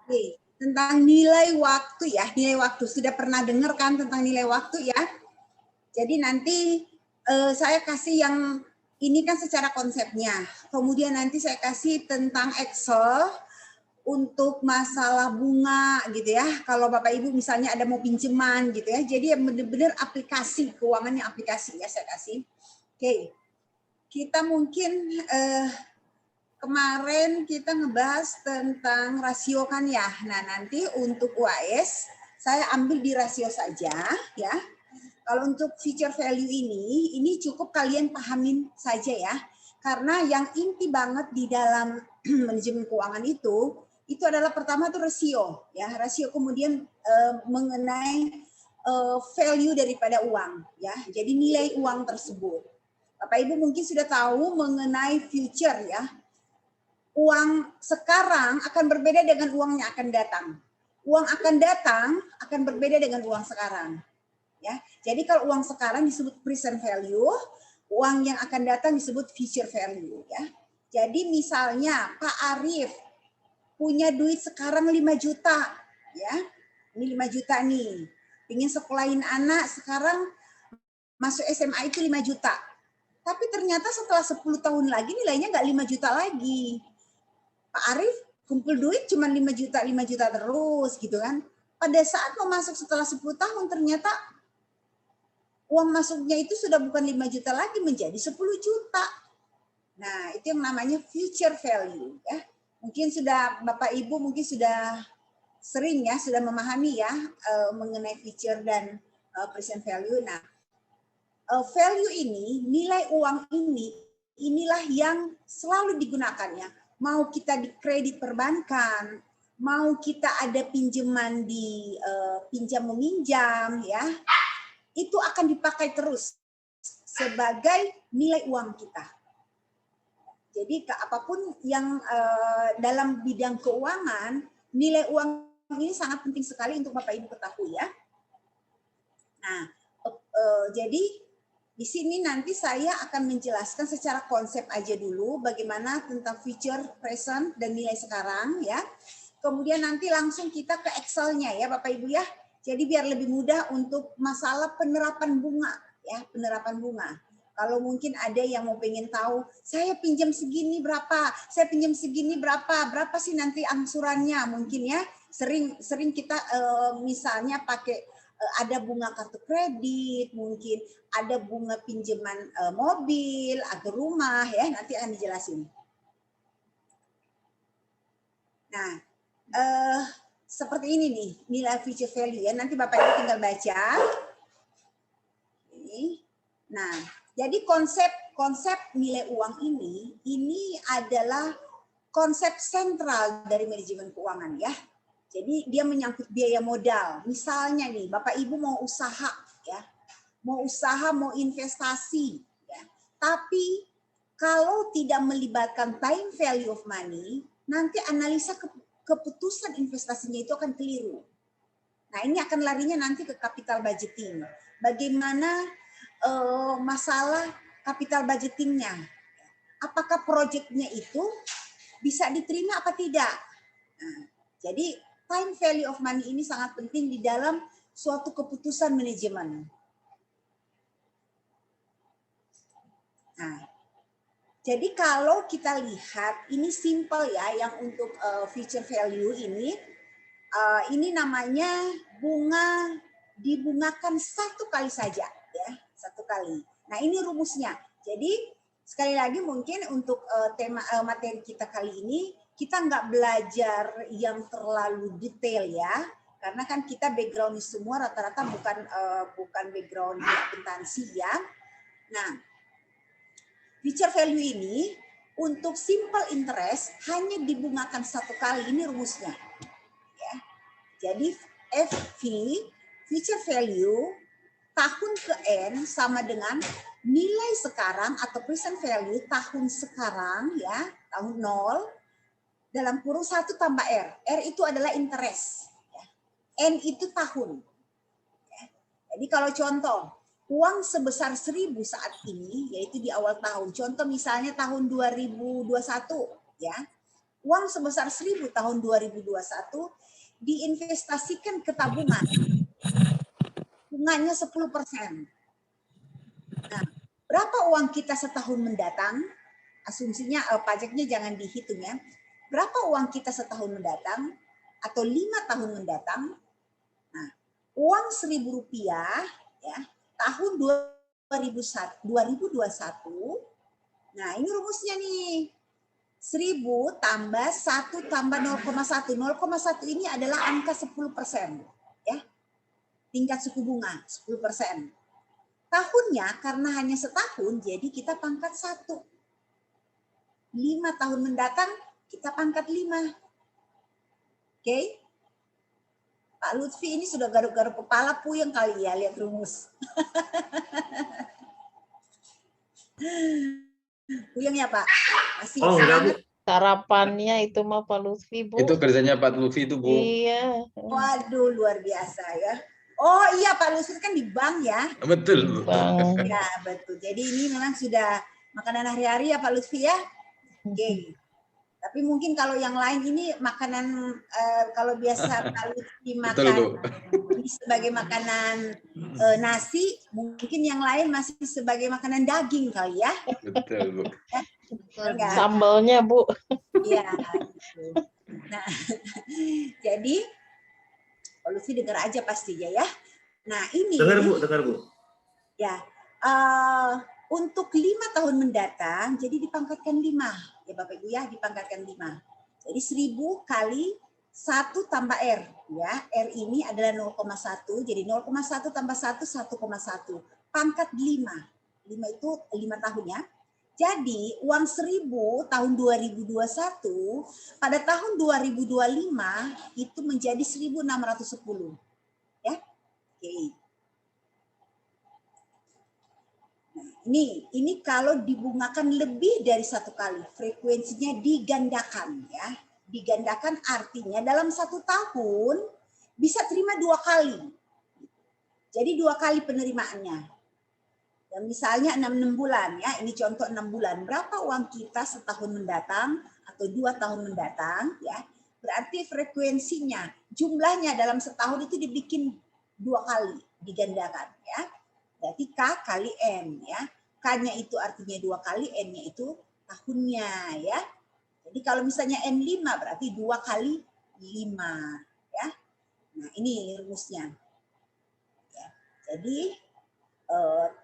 Oke, tentang nilai waktu ya, nilai waktu. Sudah pernah dengar kan tentang nilai waktu ya? Jadi nanti saya kasih yang ini kan secara konsepnya. Kemudian nanti saya kasih tentang Excel untuk masalah bunga gitu ya. Kalau Bapak Ibu misalnya ada mau pinjaman gitu ya. Jadi yang benar-benar aplikasi, keuangannya aplikasi ya saya kasih. Oke, kita mungkin kemarin kita ngebahas tentang rasio kan ya. Nah nanti untuk UAS saya ambil di rasio saja ya. Kalau untuk future value ini cukup kalian pahamin saja ya. Karena yang inti banget di dalam manajemen keuangan itu adalah pertama tuh rasio ya. Rasio kemudian mengenai value daripada uang ya. Jadi nilai uang tersebut. Bapak Ibu mungkin sudah tahu mengenai future ya. Uang sekarang akan berbeda dengan uang yang akan datang. Uang akan datang akan berbeda dengan uang sekarang. Ya, jadi kalau uang sekarang disebut present value, uang yang akan datang disebut future value. Ya, jadi misalnya Pak Arif punya duit sekarang 5 juta, ya, ini 5 juta nih, ingin sekolahin anak sekarang masuk SMA itu 5 juta. Tapi ternyata setelah 10 tahun lagi nilainya nggak 5 juta lagi. Pak Arif kumpul duit cuma 5 juta terus gitu kan. Pada saat mau masuk setelah 10 tahun ternyata uang masuknya itu sudah bukan 5 juta lagi menjadi 10 juta. Nah, itu yang namanya future value ya. Mungkin sudah Bapak Ibu mungkin sudah sering ya, sudah memahami ya mengenai future dan present value. Nah, value ini, nilai uang ini, inilah yang selalu digunakannya. Mau kita di kredit perbankan, mau kita ada pinjaman di pinjam meminjam ya, itu akan dipakai terus sebagai nilai uang kita. Jadi apapun yang dalam bidang keuangan, nilai uang ini sangat penting sekali untuk Bapak Ibu ketahui ya. Nah, jadi di sini nanti saya akan menjelaskan secara konsep aja dulu bagaimana tentang future, present, dan nilai sekarang ya. Kemudian nanti langsung kita ke Excel-nya ya Bapak Ibu ya. Jadi biar lebih mudah untuk masalah penerapan bunga ya, penerapan bunga. Kalau mungkin ada yang mau pengen tahu, saya pinjam segini berapa, saya pinjam segini berapa sih nanti angsurannya mungkin ya. Sering kita misalnya pakai ada bunga kartu kredit, mungkin ada bunga pinjaman mobil atau rumah ya, nanti akan dijelasin. Nah, seperti ini nih nilai future value ya. Nanti Bapak Ibu tinggal baca. Nah, jadi konsep nilai uang ini adalah konsep sentral dari manajemen keuangan ya. Jadi dia menyangkut biaya modal. Misalnya nih, Bapak Ibu mau usaha ya, mau investasi ya. Tapi kalau tidak melibatkan time value of money, nanti analisa keputusan investasinya itu akan keliru. Nah, ini akan larinya nanti ke capital budgeting. Bagaimana masalah capital budgetingnya? Apakah proyeknya itu bisa diterima apa tidak? Nah, jadi time value of money ini sangat penting di dalam suatu keputusan manajemen. Nah, jadi kalau kita lihat ini simple ya, yang untuk future value ini namanya bunga dibungakan satu kali saja ya, satu kali. Nah ini rumusnya. Jadi sekali lagi mungkin untuk tema materi kita kali ini kita nggak belajar yang terlalu detail ya, karena kan kita background semua rata-rata bukan background akuntansi ya. Nah, future value ini untuk simple interest hanya dibungakan satu kali, ini rumusnya. Ya. Jadi FV, future value, tahun ke N sama dengan nilai sekarang atau present value tahun sekarang ya, tahun 0, dalam kurung 1 tambah R. R itu adalah interest. N itu tahun. Jadi kalau contoh, uang sebesar 1.000 saat ini, yaitu di awal tahun. Contoh misalnya tahun 2021, ya. Uang sebesar 1.000 tahun 2021 diinvestasikan ke tabungan. Bunganya 10%. Nah, berapa uang kita setahun mendatang? Asumsinya pajaknya jangan dihitung ya. Berapa uang kita setahun mendatang atau 5 tahun mendatang? Nah, uang Rp1.000 ya, tahun 2021. Nah, ini rumusnya nih. 1.000 tambah 1 tambah 0,1. 0,1 ini adalah angka 10%. Ya. Tingkat suku bunga 10%. Tahunnya karena hanya setahun, jadi kita pangkat 1. 5 tahun mendatang, kita pangkat 5. Oke? Pak Lutfi ini sudah garuk-garuk kepala, puyeng kali ya lihat rumus. Puyeng ya Pak? Masih enggak, Bu. Sarapannya itu mah Pak Lutfi, Bu. Itu kerjanya Pak Lutfi itu, Bu. Iya. Waduh, luar biasa ya. Oh iya, Pak Lutfi kan di bank ya. Betul, Bu. Bang. Ya, betul. Jadi ini memang sudah makanan hari-hari ya Pak Lutfi ya. Oke. Tapi mungkin kalau yang lain ini makanan kalau biasa Pak Lutfi makan ini sebagai makanan nasi, mungkin yang lain masih sebagai makanan daging kali ya. Betul, Bu. Enggak. Sambalnya, Bu. Iya. Gitu. Nah, jadi Pak Lutfi dengar aja pastinya ya. Nah ini. Dengar Bu. Ya, untuk 5 tahun mendatang, jadi dipangkatkan 5. Ya Bapak Ibu ya, dipangkatkan 5. Jadi 1.000 kali 1 tambah R. Ya, R ini adalah 0,1, jadi 0,1 tambah 1, 1,1. Pangkat 5. 5 itu 5 tahun ya. Jadi uang 1.000 tahun 2021, pada tahun 2025 itu menjadi 1.610. Ya, oke. Ini kalau dibungakan lebih dari 1 kali, frekuensinya digandakan ya. Digandakan artinya dalam 1 tahun bisa terima 2 kali. Jadi 2 kali penerimaannya. Dan misalnya 6 bulan ya, ini contoh 6 bulan. Berapa uang kita setahun mendatang atau 2 tahun mendatang ya. Berarti frekuensinya, jumlahnya dalam setahun itu dibikin 2 kali, digandakan ya. Berarti K kali N ya. K-nya itu artinya 2 kali, N-nya itu tahunnya ya. Jadi kalau misalnya N5 berarti 2 kali 5 ya. Nah, ini rumusnya. Ya. Jadi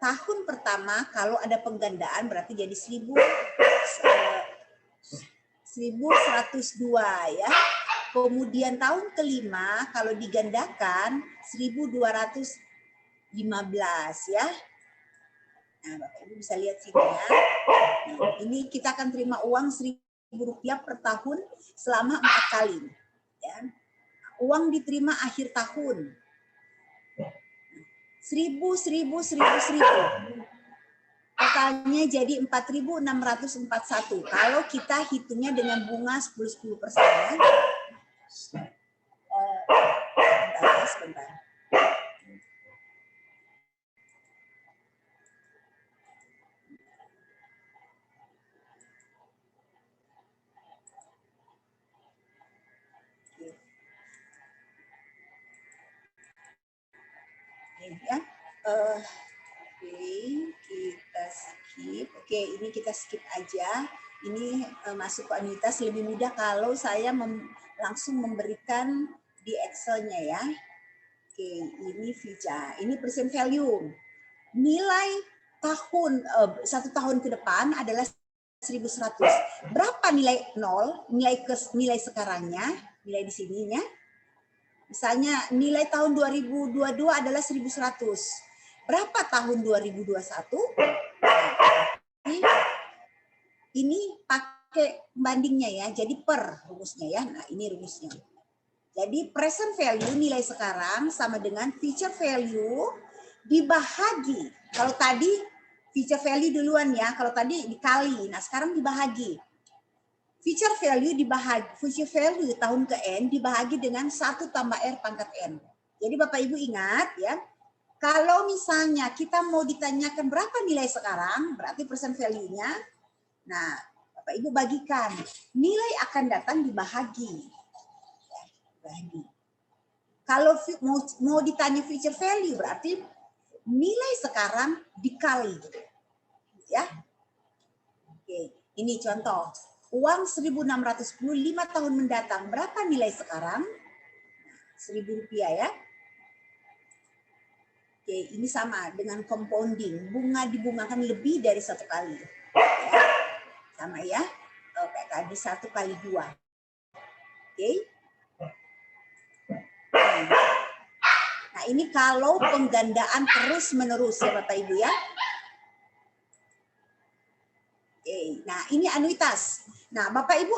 tahun pertama kalau ada penggandaan berarti jadi 1.102 ya. Kemudian tahun kelima kalau digandakan 1.215 ya. Nah, Bapak Ibu bisa lihat sini ya. Nah, ini kita akan terima uang Rp1.000 per tahun selama 4 kali. Ya. Uang diterima akhir tahun. 1.000. Totalnya jadi 4.641. Kalau kita hitungnya dengan bunga 10% ya. Sebentar. Ya. Oke, kita skip. Oke, ini kita skip aja. Ini masuk ke anuitas lebih mudah kalau saya langsung memberikan di Excel-nya ya. Oke, ini VIJA. Ini percent value. Nilai tahun 1 tahun ke depan adalah 1.100. Berapa nilai 0? Nilai sekarangnya, nilai di sininya. Misalnya nilai tahun 2022 adalah 1.100. Berapa tahun 2021? Ini pakai pembandingnya ya, jadi per rumusnya ya. Nah ini rumusnya. Jadi present value nilai sekarang sama dengan future value dibahagi. Kalau tadi future value duluan ya, kalau tadi dikali. Nah sekarang dibahagi. Future value tahun ke N dibahagi dengan 1 tambah R pangkat N. Jadi Bapak Ibu ingat ya, kalau misalnya kita mau ditanyakan berapa nilai sekarang, berarti present value-nya. Nah, Bapak Ibu bagikan. Nilai akan datang dibahagi. Bahagi. Kalau mau ditanya future value, berarti nilai sekarang dikali. Ya. Oke, ini contoh. Uang 1.610 5 tahun mendatang. Berapa nilai sekarang? Rp1.000 ya. Oke, ini sama dengan compounding. Bunga dibungakan lebih dari 1 kali. Ya. Sama ya. Oke, tadi 1 kali 2. Oke. Nah, ini kalau penggandaan terus menerus ya Bapak Ibu ya. Oke, nah ini anuitas. Nah, Bapak Ibu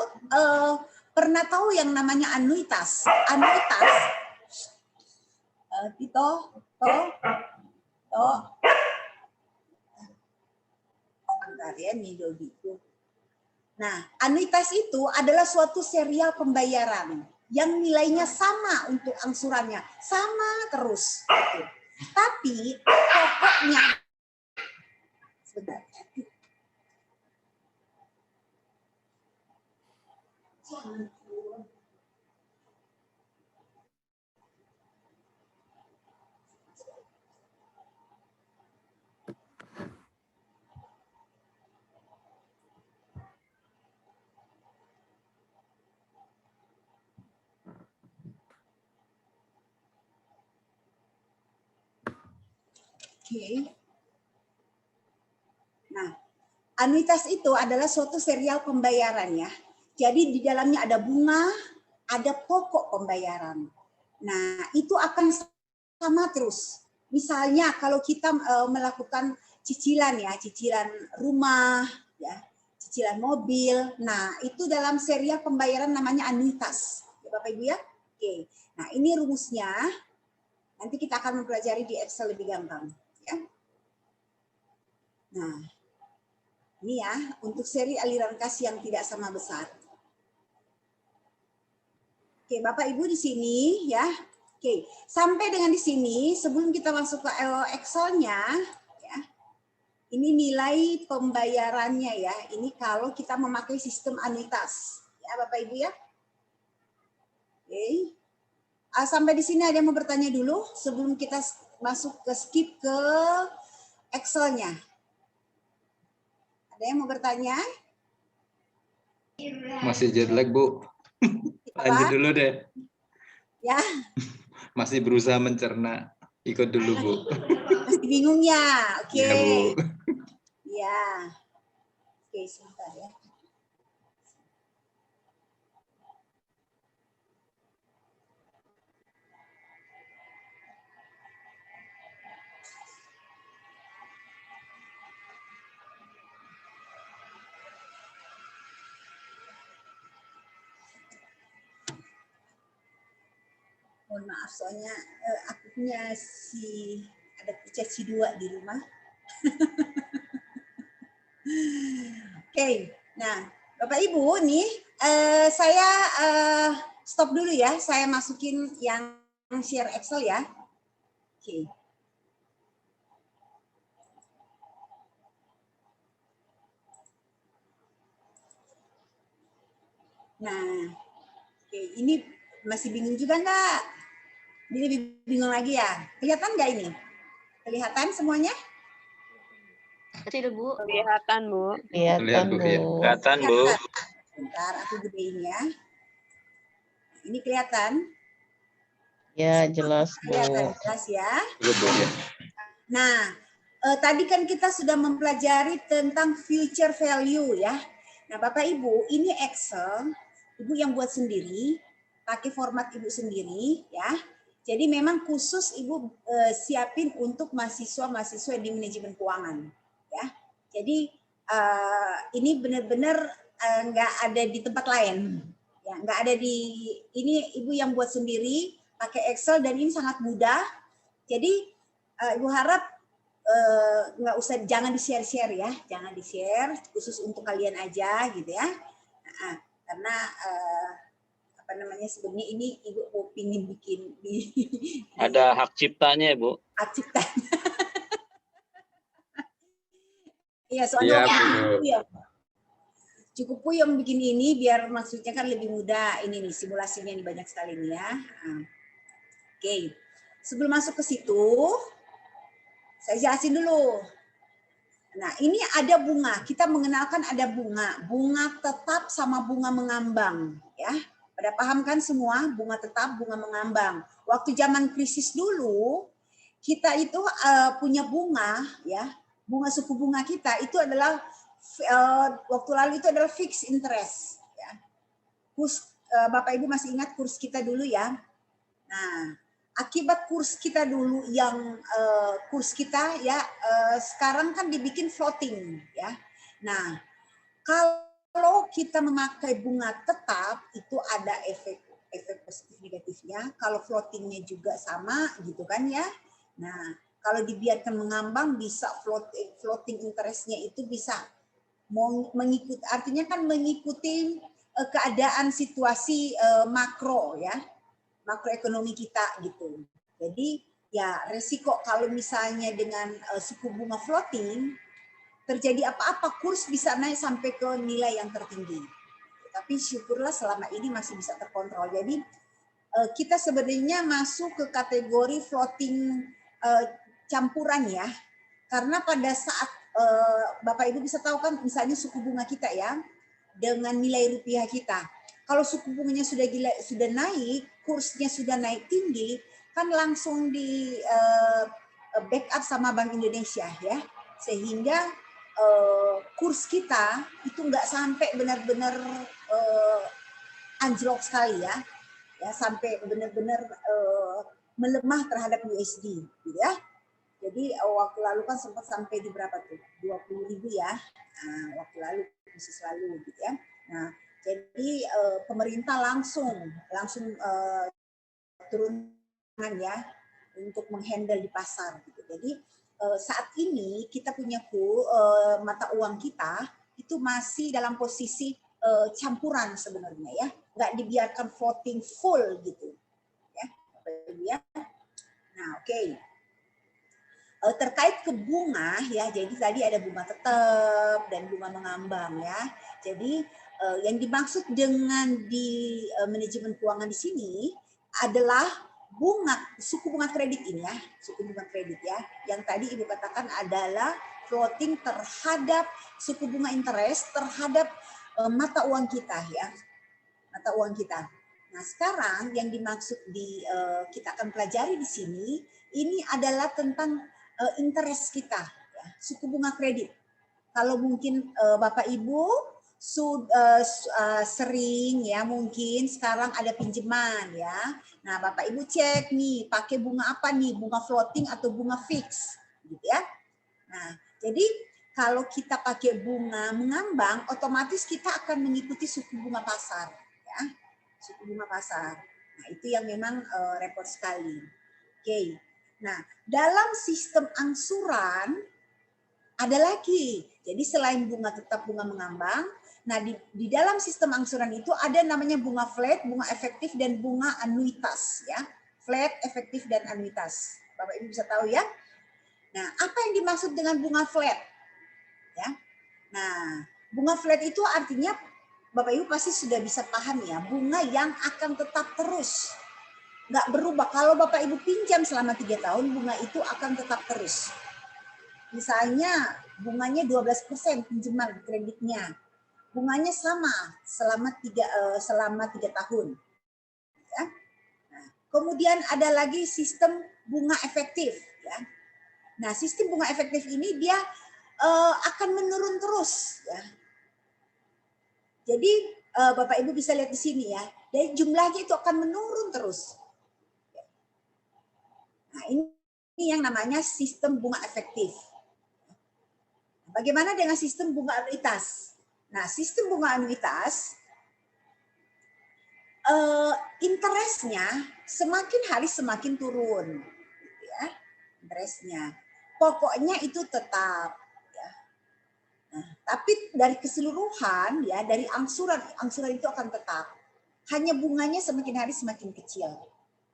pernah tahu yang namanya anuitas? Anuitas, Bentar ya, Nah, anuitas itu adalah suatu serial pembayaran yang nilainya sama untuk angsurannya, sama terus. Gitu. Tapi pokoknya, sebentar. Oke. Nah, anuitas itu adalah suatu serial pembayaran ya. Jadi di dalamnya ada bunga, ada pokok pembayaran. Nah, itu akan sama terus. Misalnya kalau kita melakukan cicilan ya, cicilan rumah, ya, cicilan mobil. Nah, itu dalam serial pembayaran namanya anuitas. Ya, Bapak Ibu ya. Oke. Nah, ini rumusnya. Nanti kita akan mempelajari di Excel lebih gampang. Ya. Nah, ini ya untuk seri aliran kas yang tidak sama besar. Oke, Bapak Ibu di sini ya. Oke, sampai dengan di sini sebelum kita masuk ke Excel-nya ya. Ini nilai pembayarannya ya. Ini kalau kita memakai sistem anuitas. Ya, Bapak Ibu ya. Oke. Sampai di sini ada yang mau bertanya dulu sebelum kita masuk ke skip ke Excel-nya. Ada yang mau bertanya? Masih jet lag, Bu. Lanjut dulu deh. Ya. Masih berusaha mencerna. Ikut dulu, Bu. Masih bingung ya? Oke. Ya, Bu. Ya. Oke, sebentar ya. Mohon maaf soalnya aku punya ada kurcaci 2 di rumah. Oke, nah Bapak Ibu nih saya stop dulu ya, saya masukin yang share Excel ya. Oke. Nah, oke, ini masih bingung juga enggak? Ini lebih bingung lagi ya. Kelihatan nggak ini? Kelihatan semuanya? Kecil, Bu. Kelihatan, Bu. Kelihatan, Bu. Kelihatan, Bu. Bentar, aku gedein ya. Ini kelihatan? Ya, jelas, Bu. Kelihatan jelas ya. Bu, ya. Nah, tadi kan kita sudah mempelajari tentang future value ya. Nah, Bapak Ibu, ini Excel, Ibu yang buat sendiri, pakai format Ibu sendiri ya. Jadi memang khusus Ibu siapin untuk mahasiswa-mahasiswa di manajemen keuangan ya. Jadi ini benar-benar nggak ada di tempat lain. Ya, nggak ada ini Ibu yang buat sendiri pakai Excel dan ini sangat mudah. Jadi Ibu harap jangan di-share ya, jangan di-share, khusus untuk kalian aja gitu ya. Karena namanya sebenarnya ini Ibu mau pingin bikin di Ada hak ciptanya, Bu. hak cipta. Iya, Iya, soalnya Bu. ya, cukup puyeng bikin ini biar maksudnya kan lebih mudah. Ini nih simulasinya nih banyak sekali nih ya. Nah, oke, sebelum masuk ke situ, saya jelasin dulu. Nah, ini ada bunga. Kita mengenalkan ada bunga tetap sama bunga mengambang, ya. Pada paham kan semua bunga tetap, bunga mengambang. Waktu zaman krisis dulu, kita itu punya bunga, ya. Bunga suku bunga kita itu adalah waktu lalu itu adalah fixed interest, ya. Kurs Bapak Ibu masih ingat kurs kita dulu ya. Nah, akibat kurs kita dulu yang kurs kita ya sekarang kan dibikin floating ya. Nah, kalau kita memakai bunga tetap itu ada efek positif negatifnya. Kalau floatingnya juga sama gitu kan ya. Nah, kalau dibiarkan mengambang bisa floating interestnya itu bisa mengikuti, artinya kan mengikuti keadaan situasi makro ya. Makroekonomi kita gitu. Jadi ya resiko kalau misalnya dengan suku bunga floating terjadi apa-apa kurs bisa naik sampai ke nilai yang tertinggi. Tapi syukurlah selama ini masih bisa terkontrol. Jadi kita sebenarnya masuk ke kategori floating campuran ya. Karena pada saat Bapak Ibu bisa tahu kan misalnya suku bunga kita ya dengan nilai rupiah kita. Kalau suku bunganya sudah naik, kursnya sudah naik tinggi, kan langsung di backup sama Bank Indonesia ya, sehingga kurs kita itu nggak sampai benar-benar anjlok sekali ya, sampai benar-benar melemah terhadap USD, gitu ya. Jadi waktu lalu kan sempat sampai di berapa tuh? 20.000 ya, waktu lalu khusus lalu gitu ya. Nah, jadi pemerintah langsung turun tangan ya untuk menghandle di pasar. Gitu. Jadi saat ini kita punya mata uang kita itu masih dalam posisi campuran sebenarnya ya, nggak dibiarkan floating full gitu ya. Nah oke. Terkait ke bunga ya, jadi tadi ada bunga tetap dan bunga mengambang ya. Jadi yang dimaksud dengan di manajemen keuangan di sini adalah suku bunga kredit ini ya, suku bunga kredit ya. Yang tadi Ibu katakan adalah floating terhadap suku bunga interest terhadap mata uang kita ya, mata uang kita. Nah sekarang yang dimaksud kita akan pelajari di sini ini adalah tentang interest kita, ya, suku bunga kredit. Kalau mungkin Bapak Ibu sering ya mungkin sekarang ada pinjaman ya. Nah Bapak Ibu cek nih pakai bunga apa nih, bunga floating atau bunga fix, gitu ya. Nah jadi kalau kita pakai bunga mengambang, otomatis kita akan mengikuti suku bunga pasar, ya, suku bunga pasar. Nah itu yang memang repot sekali. Oke. Nah dalam sistem angsuran ada lagi. Jadi selain bunga tetap, bunga mengambang, nah di dalam sistem angsuran itu ada namanya bunga flat, bunga efektif, dan bunga anuitas. Ya, flat, efektif, dan anuitas. Bapak Ibu bisa tahu ya. Nah, apa yang dimaksud dengan bunga flat? Ya, nah bunga flat itu artinya Bapak Ibu pasti sudah bisa paham ya, bunga yang akan tetap terus, nggak berubah. Kalau Bapak Ibu pinjam selama 3 tahun, bunga itu akan tetap terus. Misalnya bunganya 12% pinjaman kreditnya, bunganya sama selama 3 tahun. Ya. Nah, kemudian ada lagi sistem bunga efektif. Ya. Nah, sistem bunga efektif ini dia akan menurun terus. Ya. Jadi Bapak Ibu bisa lihat di sini ya, dari jumlahnya itu akan menurun terus. Nah, ini yang namanya sistem bunga efektif. Bagaimana dengan sistem bunga anuitas? Nah, sistem bunga anuitas, interestnya semakin hari semakin turun, ya, interestnya. Pokoknya itu tetap. Ya. Nah, tapi dari keseluruhan, ya, dari angsuran itu akan tetap. hanya bunganya semakin hari semakin kecil.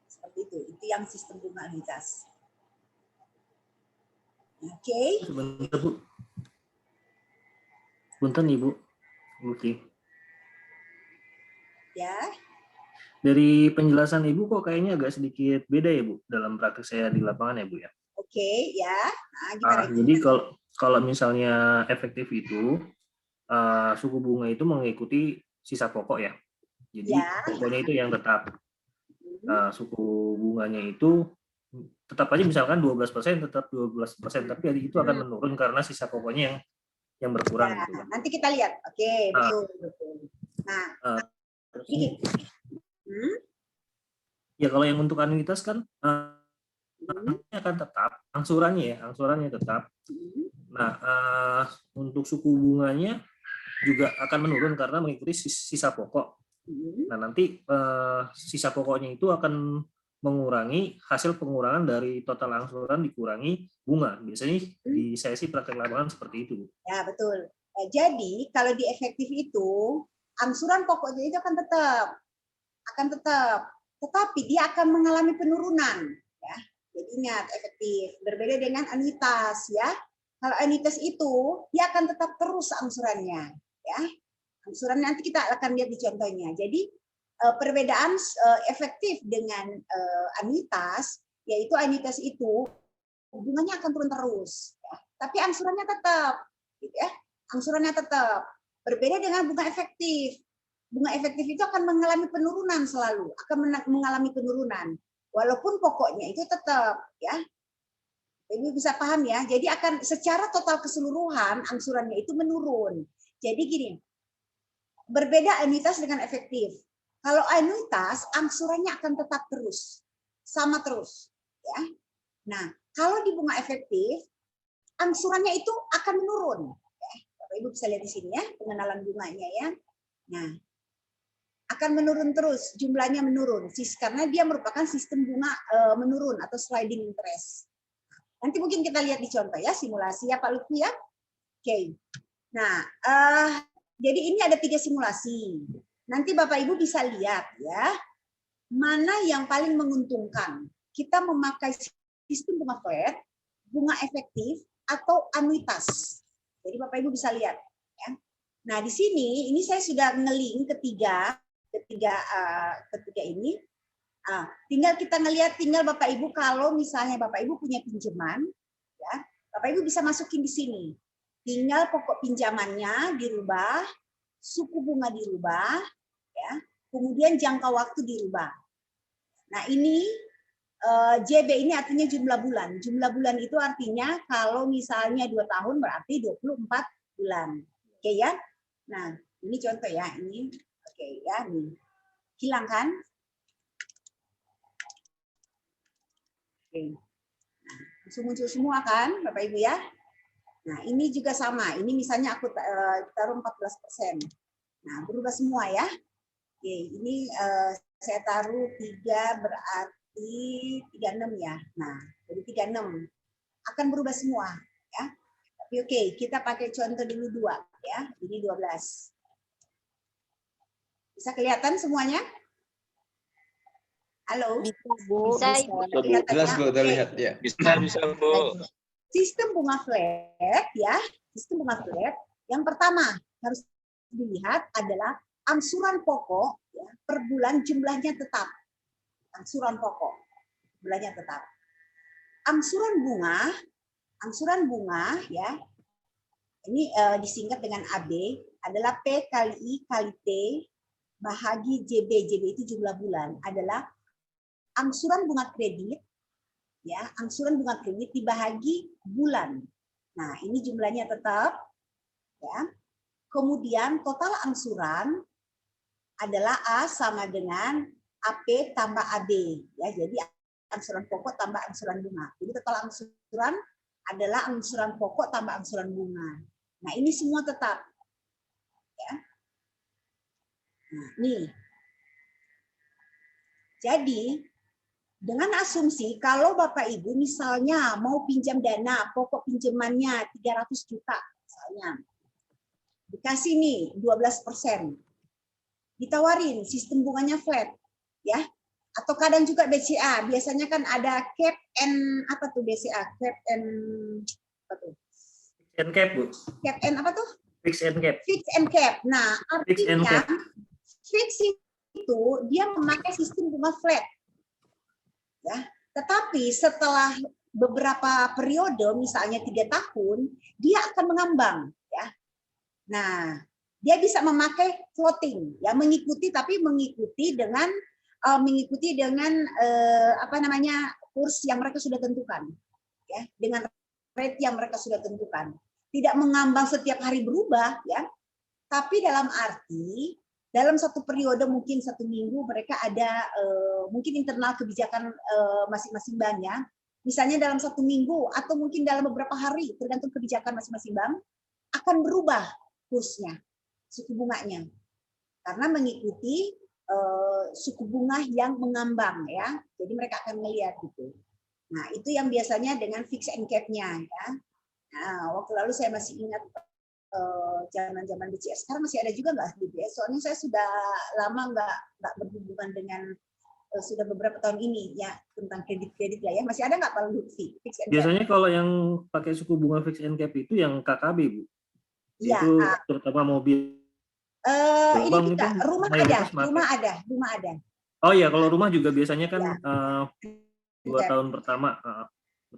Seperti itu. Itu yang sistem bunga anuitas. Oke. Sebentar, Bu. Punten, Ibu. Oke. Ya. Dari penjelasan Ibu kok kayaknya agak sedikit beda ya, Bu, dalam praktek saya di lapangan ya, Bu ya. Oke, ya. Nah, kita Jadi kalau misalnya efektif itu suku bunga itu mengikuti sisa pokok ya. Jadi Ya. pokoknya itu yang tetap. Suku bunganya itu tetap aja misalkan 12% tetap 12%, tapi itu akan menurun karena sisa pokoknya yang berkurang ya, gitu kan. nanti kita lihat. Oke, betul. Nah, ini. Ya kalau yang untuk anuitas kan akan tetap angsurannya tetap. Nah, untuk suku bunganya juga akan menurun karena mengikuti sisa pokok. Nah, nanti sisa pokoknya itu akan mengurangi hasil pengurangan dari total angsuran dikurangi bunga. Biasanya di sesi praktek lapangan seperti itu. Ya, betul. Jadi, kalau di efektif itu, angsuran pokoknya itu akan tetap. Tetapi dia akan mengalami penurunan. Ya. Jadi ingat, efektif. Berbeda dengan anuitas. Ya. Kalau anuitas itu, dia akan tetap terus angsurannya. Ya. Angsuran nanti kita akan lihat di contohnya. Jadi perbedaan efektif dengan anuitas, yaitu anuitas itu bunganya akan turun terus, ya. Tapi angsurannya tetap, gitu ya. Angsurannya tetap. Berbeda dengan bunga efektif. Bunga efektif itu akan mengalami penurunan selalu, akan mengalami penurunan, walaupun pokoknya itu tetap, ya. Ibu bisa paham ya. Jadi akan secara total keseluruhan angsurannya itu menurun. Jadi gini. Berbeda anuitas dengan efektif. Kalau anuitas, angsurannya akan tetap terus. Sama terus. Ya. Nah, kalau di bunga efektif, angsurannya itu akan menurun. Ya. Bapak Ibu bisa lihat di sini ya, pengenalan bunganya ya. Nah, akan menurun terus, jumlahnya menurun. Karena dia merupakan sistem bunga menurun atau sliding interest. Nanti mungkin kita lihat di contoh ya, simulasi ya Pak Lutfi ya. Oke. Nah, jadi ini ada 3 simulasi. Nanti Bapak Ibu bisa lihat ya, mana yang paling menguntungkan. Kita memakai sistem bunga flat, bunga efektif, atau anuitas. Jadi Bapak Ibu bisa lihat. Ya. Nah di sini, ini saya sudah nge-link ketiga ini. Tinggal kita ngelihat, tinggal Bapak Ibu kalau misalnya Bapak Ibu punya pinjaman, ya, Bapak Ibu bisa masukin di sini. Tinggal pokok pinjamannya dirubah, suku bunga dirubah, ya, kemudian jangka waktu dirubah. Nah ini JB ini artinya jumlah bulan. Jumlah bulan itu artinya kalau misalnya 2 tahun berarti 24 bulan. Oke ya. Nah ini contoh ya. Ini oke ya. Nih. Hilang kan? Oke. Nah, langsung muncul semua kan Bapak Ibu ya. Nah, ini juga sama. Ini misalnya aku taruh 14%. Nah, berubah semua ya. Oke, ini saya taruh 3 berarti 36 ya. Nah, jadi 36. Akan berubah semua ya. Tapi oke, kita pakai contoh dulu 2 ya. Ini 12. Bisa kelihatan semuanya? Halo? Bisa, Bu. Bisa, Bisa. Ibu. Jelas Bu, terlihat ya. Bisa Bu. Sistem bunga flat ya, sistem bunga flat yang pertama harus dilihat adalah angsuran pokok ya, per bulan jumlahnya tetap. Angsuran pokok jumlahnya tetap. Angsuran bunga ya. Ini disingkat dengan AB adalah P kali I kali T bahagi JB. JB itu jumlah bulan adalah angsuran bunga kredit. Ya, angsuran bunga kredit dibahagi bulan. Nah, ini jumlahnya tetap. Ya. Kemudian total angsuran adalah A sama dengan AP tambah AB. Ya, jadi angsuran pokok tambah angsuran bunga. Jadi total angsuran adalah angsuran pokok tambah angsuran bunga. Nah, ini semua tetap. Ya. Nah, nih. Jadi dengan asumsi kalau Bapak Ibu misalnya mau pinjam dana, pokok pinjamannya 300 juta misalnya. Dikasih nih 12%. ditawarin sistem bunganya flat, ya. Atau kadang juga BCA, biasanya kan ada cap and apa tuh BCA, cap and apa tuh? Fix and cap, Bu. Cap and apa tuh? Fix and cap. Fix and cap. Nah, Fix and artinya cap. fix itu dia memakai sistem bunga flat. Ya, tetapi setelah beberapa periode, misalnya 3 tahun, dia akan mengambang, ya. Nah, dia bisa memakai floating, ya, mengikuti dengan apa namanya, kurs yang mereka sudah tentukan, ya, dengan rate yang mereka sudah tentukan. Tidak mengambang setiap hari berubah, ya, tapi dalam arti dalam satu periode mungkin 1 minggu mereka ada mungkin internal kebijakan masing-masing banknya. Misalnya dalam 1 minggu atau mungkin dalam beberapa hari tergantung kebijakan masing-masing bank akan berubah kursnya, suku bunganya, karena mengikuti suku bunga yang mengambang, ya. Jadi mereka akan melihat gitu. Nah, itu yang biasanya dengan fix and cap-nya, ya. Nah, waktu lalu saya masih ingat zaman-zaman BCS. Sekarang masih ada juga nggak BCS? Soalnya saya sudah lama nggak berhubungan dengan sudah beberapa tahun ini, ya, tentang kredit lah, ya. Masih ada nggak Pak Lutfi? Fix and cap? Biasanya kalau yang pakai suku bunga fix and cap itu yang KKB, Bu. Ya, Itu terutama mobil. ini juga rumah ada. Oh iya, kalau rumah juga biasanya kan Ya. 2 tahun pertama.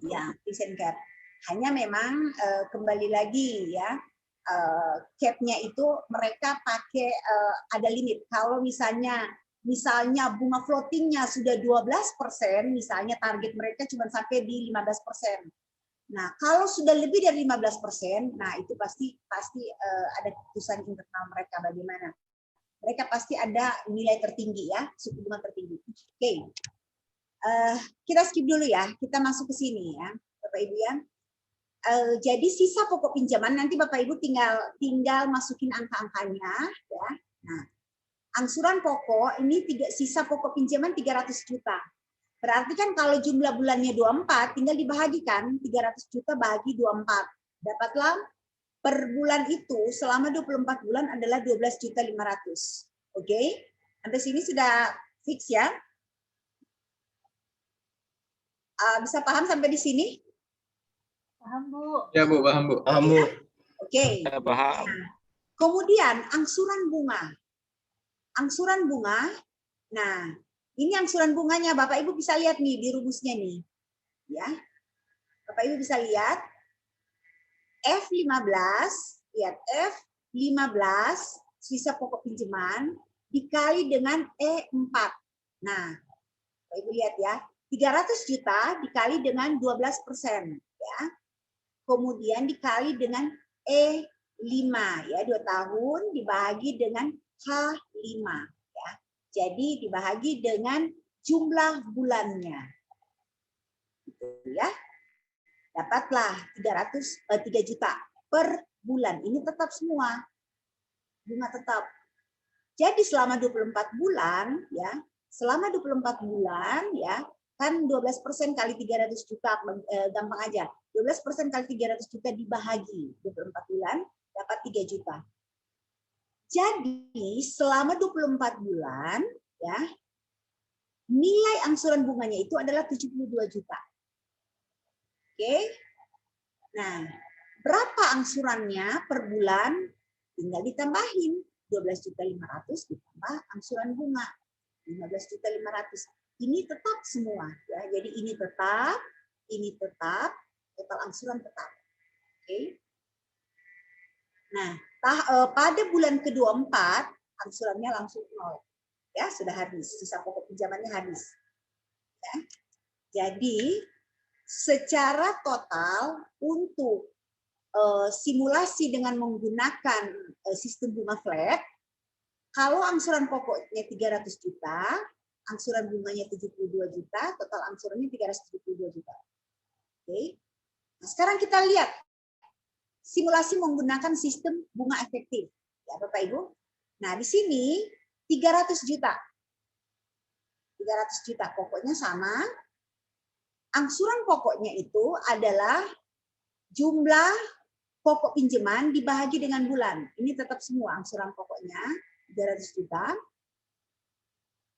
Ya, fix and cap. Hanya memang kembali lagi, ya, cap-nya itu mereka pakai ada limit. Kalau misalnya bunga floatingnya sudah 12%, misalnya target mereka cuma sampai di 15%. Nah, kalau sudah lebih dari 15%, nah itu pasti ada keputusan internal mereka bagaimana. Mereka pasti ada nilai tertinggi, ya, suku bunga tertinggi. Oke. Kita skip dulu, ya. Kita masuk ke sini, ya, Bapak Ibu, ya. Jadi sisa pokok pinjaman nanti Bapak Ibu tinggal masukin angka-angkanya, ya. Nah, angsuran pokok ini sisa pokok pinjaman 300 juta. Berarti kan kalau jumlah bulannya 24 tinggal dibahagikan 300 juta bagi 24. Dapatlah per bulan itu selama 24 bulan adalah 12.500.000. Oke? Sampai sini sudah fix, ya? Bisa paham sampai di sini? Paham, Bu. Ya, Bu, paham, Bu. Paham, Bu. Oke. Ya, paham. Kemudian angsuran bunga. Angsuran bunga. Nah, ini angsuran bunganya Bapak Ibu bisa lihat nih di rumusnya nih. Ya. Bapak Ibu bisa lihat F15, lihat F15 sisa pokok pinjaman dikali dengan E4. Nah, Bapak Ibu lihat, ya. 300 juta dikali dengan 12%, ya. Kemudian dikali dengan E5, ya, 2 tahun dibagi dengan H5, ya. Jadi dibagi dengan jumlah bulannya. Gitu, ya. Dapatlah 3 juta per bulan. Ini tetap semua. Bunga tetap. Jadi selama 24 bulan, ya. Selama 24 bulan, ya, kan 12% kali 300 juta, gampang aja. 12% kali 300 juta dibahagi 24 bulan, dapat 3 juta. Jadi selama 24 bulan, ya, nilai angsuran bunganya itu adalah 72 juta. Oke. Nah, berapa angsurannya per bulan? Tinggal ditambahin 12.500.000 ditambah angsuran bunga 15.500.000. Ini tetap semua, ya. Jadi ini tetap, total angsuran tetap. Oke. Nah, pada bulan ke-24 angsurannya langsung 0. Ya, sudah habis, sisa pokok pinjamannya habis. Ya. Jadi secara total untuk simulasi dengan menggunakan sistem bunga flat, kalau angsuran pokoknya 300 juta, angsuran bunganya 72 juta, total angsurannya 372 juta. Oke. Nah, sekarang kita lihat simulasi menggunakan sistem bunga efektif. Ya, Bapak Ibu. Nah, di sini 300 juta. 300 juta pokoknya sama. Angsuran pokoknya itu adalah jumlah pokok pinjaman dibahagi dengan bulan. Ini tetap semua angsuran pokoknya 300 juta.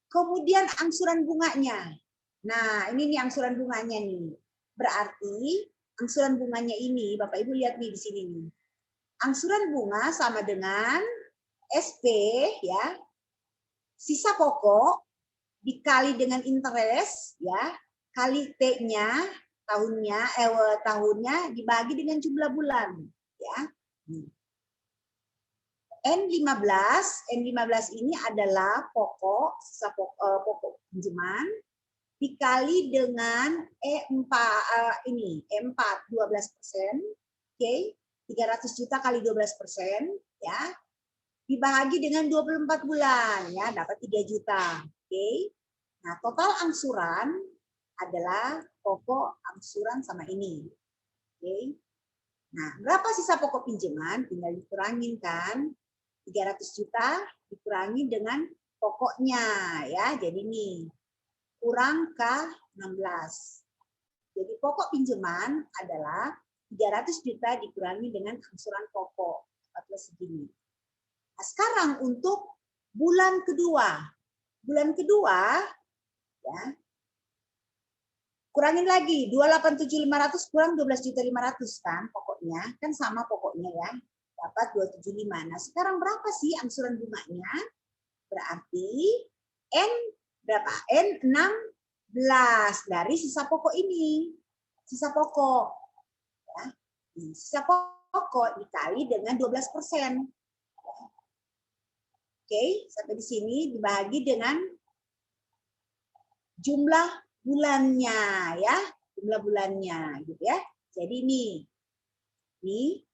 Kemudian angsuran bunganya. Nah, ini nih angsuran bunganya nih. Berarti angsuran bunganya ini, Bapak Ibu lihat nih di sini nih. Angsuran bunga sama dengan SP ya. Sisa pokok dikali dengan interest ya, kali T-nya tahunnya dibagi dengan jumlah bulan ya. N15 ini adalah pokok sisa pokok pinjaman dikali dengan E4 E4 12%, oke, 300 juta kali 12% ya. Dibagi dengan 24 bulan ya, dapat 3 juta. Oke. Nah, total angsuran adalah pokok angsuran sama ini. Oke. Nah, berapa sisa pokok pinjaman? Tinggal dikurangin kan. 300 juta dikurangi dengan pokoknya ya. Jadi nih kurang K16. Jadi pokok pinjaman adalah 300 juta dikurangi dengan angsuran pokok. Dapatlah segini. Nah, sekarang untuk bulan kedua. Bulan kedua ya. Kurangin lagi 287.500 kurang 12.500 kan pokoknya, kan sama pokoknya ya. Dapat 275. Nah, sekarang berapa sih angsuran bunganya? Berarti N berapa? N16 dari sisa pokok ini. Sisa pokok. Ya. Sisa pokok dikali dengan 12%. Oke, sampai di sini dibagi dengan jumlah bulannya ya, jumlah bulannya gitu ya. Jadi nih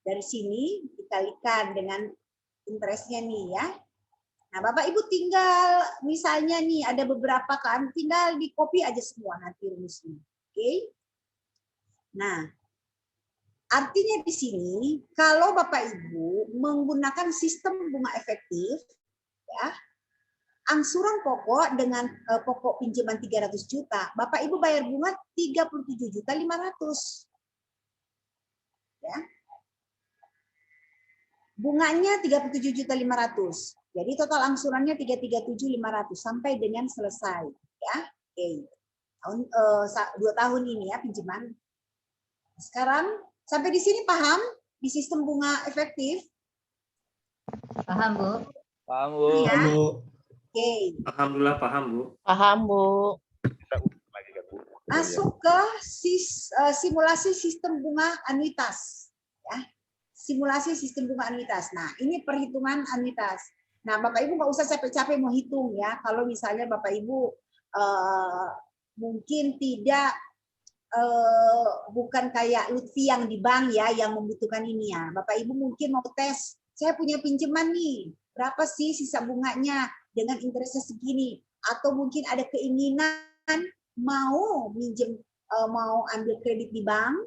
dari sini dikalikan dengan interestnya nih ya. Nah, Bapak Ibu tinggal misalnya nih ada beberapa kan, tinggal di copy aja semua nanti rumusnya. Oke. Nah, artinya di sini kalau Bapak Ibu menggunakan sistem bunga efektif ya, angsuran pokok dengan pokok pinjaman 300 juta, Bapak Ibu bayar bunga 37.500.000. Ya. Bunganya 37.500.000. Jadi total angsurannya 337.500 sampai dengan selesai, ya. Oke. 2 tahun ini ya pinjaman. Sekarang sampai di sini paham di sistem bunga efektif? Paham, Bu? Paham, Bu. Ya. Oke. Alhamdulillah paham, Bu. Paham, Bu. Masuk ke simulasi sistem bunga anuitas. Ya. Simulasi sistem bunga anuitas. Nah, ini perhitungan anuitas. Nah, Bapak Ibu nggak usah capek-capek mau hitung ya. Kalau misalnya Bapak Ibu mungkin tidak bukan kayak Lutfi yang di bank ya, yang membutuhkan ini ya. Bapak Ibu mungkin mau tes, saya punya pinjaman nih, berapa sih sisa bunganya dengan interestnya segini? Atau mungkin ada keinginan mau minjem, mau ambil kredit di bank,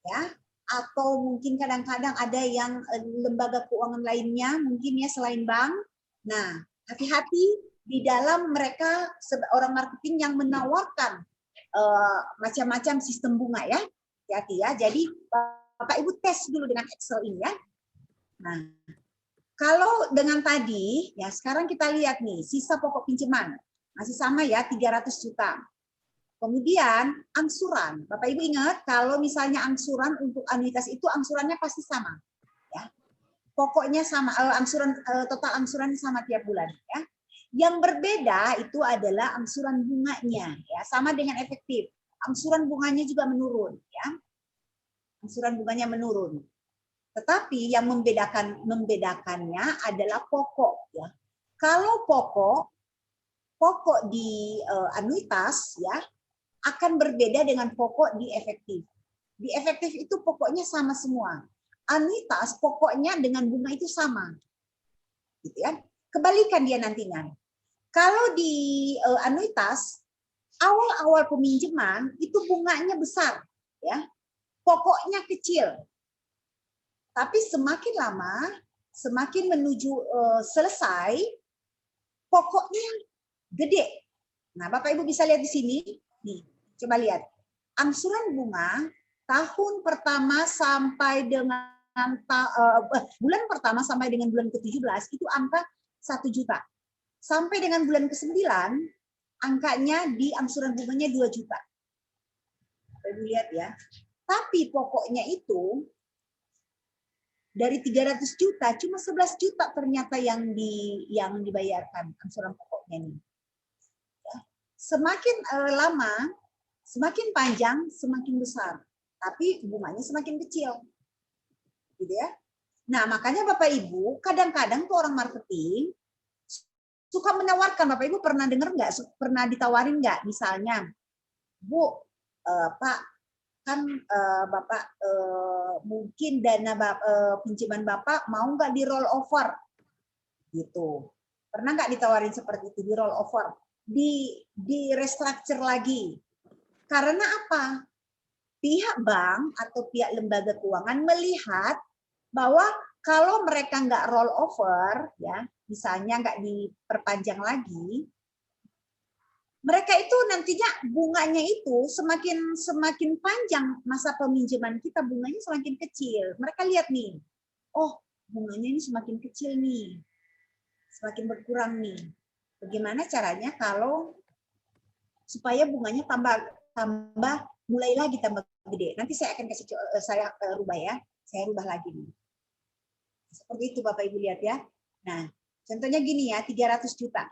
ya? Atau mungkin kadang-kadang ada yang lembaga keuangan lainnya, mungkin ya selain bank. Nah, hati-hati di dalam mereka orang marketing yang menawarkan macam-macam sistem bunga ya, hati-hati ya. Jadi Bapak Ibu tes dulu dengan Excel ini ya. Nah, kalau dengan tadi ya sekarang kita lihat nih sisa pokok pinjaman masih sama ya 300 juta. Kemudian angsuran, Bapak Ibu ingat kalau misalnya angsuran untuk anuitas itu angsurannya pasti sama, ya. Pokoknya sama, total angsuran sama tiap bulan ya. Yang berbeda itu adalah angsuran bunganya, ya sama dengan efektif. Angsuran bunganya juga menurun, ya. Angsuran bunganya menurun. Tetapi yang membedakannya adalah pokok, ya. Kalau pokok di anuitas, ya akan berbeda dengan pokok di efektif. Di efektif itu pokoknya sama semua. Anuitas pokoknya dengan bunga itu sama, gitu ya. Kebalikan dia nantinya. Kalau di anuitas, awal-awal peminjaman itu bunganya besar, ya, pokoknya kecil. Tapi semakin lama, semakin menuju selesai, pokoknya gede. Nah, Bapak Ibu bisa lihat di sini, nih, coba lihat. Angsuran bunga tahun pertama sampai dengan bulan pertama sampai dengan bulan ke-17 itu angka 1 juta. Sampai dengan bulan ke-9, angkanya di angsuran bunganya 2 juta. Ibu lihat ya. Tapi pokoknya itu dari 300 juta cuma 11 juta ternyata yang dibayarkan angsuran pokoknya ini. Ya. Semakin lama, semakin panjang, semakin besar. Tapi bunganya semakin kecil. Gitu ya. Nah, makanya Bapak Ibu, kadang-kadang tuh orang marketing suka menawarkan. Bapak Ibu pernah dengar nggak? Pernah ditawarin nggak? Misalnya, Bu, Pak, kan Bapak mungkin dana pinjaman Bapak mau nggak di roll over? Gitu. Pernah nggak ditawarin seperti itu, di roll over? Di restructure lagi. Karena apa? Pihak bank atau pihak lembaga keuangan melihat bahwa kalau mereka nggak roll over, ya, misalnya nggak diperpanjang lagi, mereka itu nantinya bunganya itu semakin panjang masa peminjaman kita, bunganya semakin kecil. Mereka lihat nih, oh bunganya ini semakin kecil nih, semakin berkurang nih. Bagaimana caranya kalau supaya bunganya tambah mulai lagi tambah gede. Nanti saya akan rubah ya, saya rubah lagi nih. Seperti itu Bapak Ibu lihat ya. Nah, contohnya gini ya, 300 juta.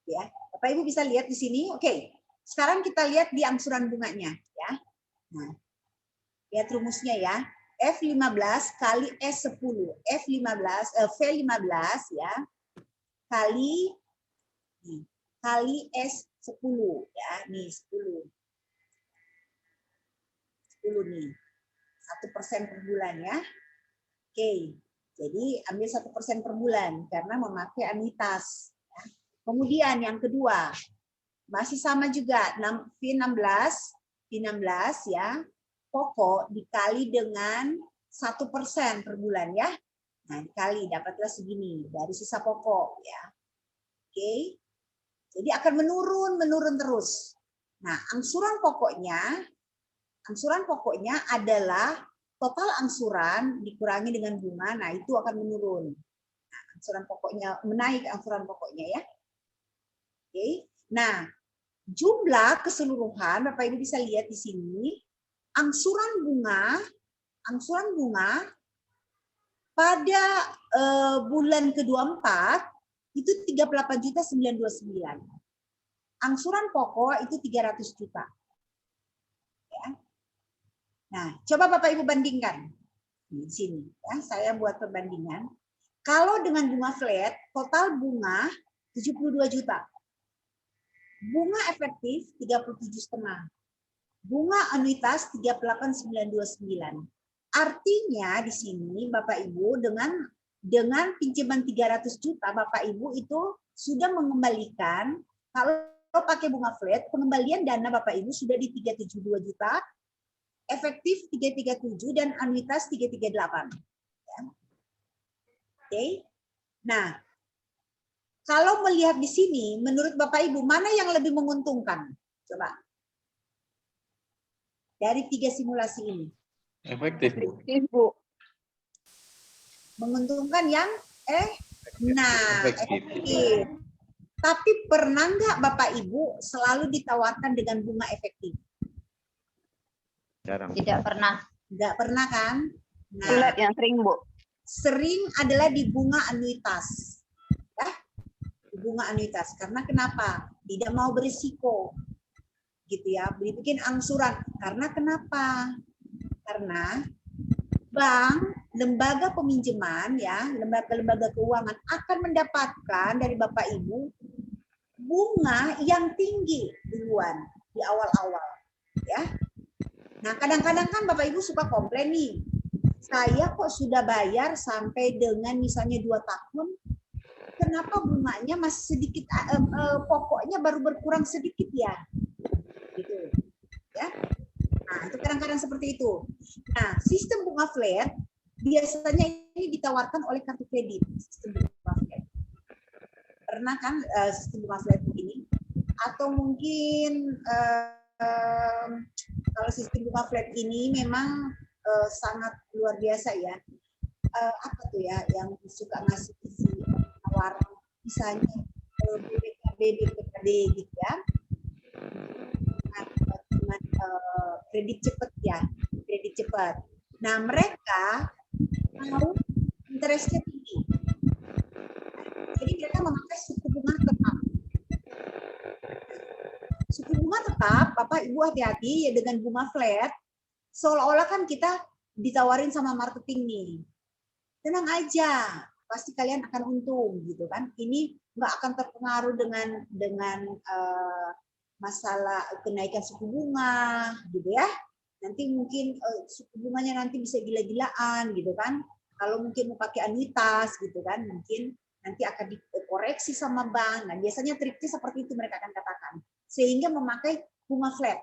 Ya, Bapak Ibu bisa lihat di sini. Oke. Sekarang kita lihat di angsuran bunganya ya. Nah, lihat rumusnya ya. F15 kali S10. V15 ya. Kali S10 ya. Nih 10. 10 nih. 1% per bulan ya. Oke. Jadi ambil 1% per bulan karena memakai anuitas. Kemudian yang kedua, masih sama juga, V16 ya, pokok dikali dengan 1% per bulan ya. Nah, dikali dapatlah segini dari sisa pokok ya. Oke. Jadi akan menurun terus. Nah, angsuran pokoknya adalah total angsuran dikurangi dengan bunga, nah itu akan menurun. Nah, angsuran pokoknya menaik, angsuran pokoknya ya. Oke. Nah, jumlah keseluruhan Bapak Ibu bisa lihat di sini, angsuran bunga pada bulan ke-24 itu 38.929. Angsuran pokok itu 300 juta. Ya. Nah, coba Bapak Ibu bandingkan di sini ya, saya buat perbandingan. Kalau dengan bunga flat, total bunga 72 juta. Bunga efektif 37,5. Bunga anuitas 38.929. Artinya di sini Bapak Ibu dengan pinjaman 300 juta Bapak Ibu itu sudah mengembalikan, kalau pakai bunga flat, pengembalian dana Bapak Ibu sudah di 372 juta, efektif 337 dan anuitas 338. Ya. Oke. Nah, kalau melihat di sini, menurut Bapak Ibu, mana yang lebih menguntungkan? Coba. Dari 3 simulasi ini. Efektif, Bu. Menguntungkan yang efektif. efektif. Tapi pernah nggak Bapak Ibu selalu ditawarkan dengan bunga efektif? Jarang. Tidak pernah. Nggak pernah kan? Nah, Flat yang sering, Bu. sering adalah di bunga anuitas. Ya, di bunga anuitas. Karena kenapa? Tidak mau berisiko. Gitu ya, bikin angsuran. Karena kenapa? Karena bank, lembaga peminjaman ya, lembaga keuangan akan mendapatkan dari Bapak Ibu bunga yang tinggi duluan di awal-awal ya. Nah, kadang-kadang kan Bapak Ibu suka komplain nih. Saya kok sudah bayar sampai dengan misalnya 2 tahun, kenapa bunganya masih sedikit, pokoknya baru berkurang sedikit ya? Gitu ya. Nah, itu kadang-kadang seperti itu. Nah, sistem bunga flat biasanya ini ditawarkan oleh kartu kredit. Sistem bunga flat. Pernah kan sistem bunga flat begini? Atau mungkin kalau sistem bunga flat ini memang sangat luar biasa ya. Apa tuh ya yang suka ngasih penawaran misalnya BPKB gitu ya. Dengan kredit cepat ya, kredit cepat. Nah, mereka mau interestnya tinggi. Jadi mereka memakai suku bunga tetap. Suku bunga tetap, Bapak Ibu hati-hati ya dengan bunga flat. Seolah-olah kan kita ditawarin sama marketing nih. Tenang aja, pasti kalian akan untung gitu kan. Ini nggak akan terpengaruh dengan masalah kenaikan suku bunga gitu ya. Nanti mungkin suku bunganya nanti bisa gila-gilaan gitu kan. Kalau mungkin mau pakai anuitas gitu kan, mungkin nanti akan dikoreksi sama bank. Nah, biasanya triknya seperti itu mereka akan katakan. Sehingga memakai bunga flat.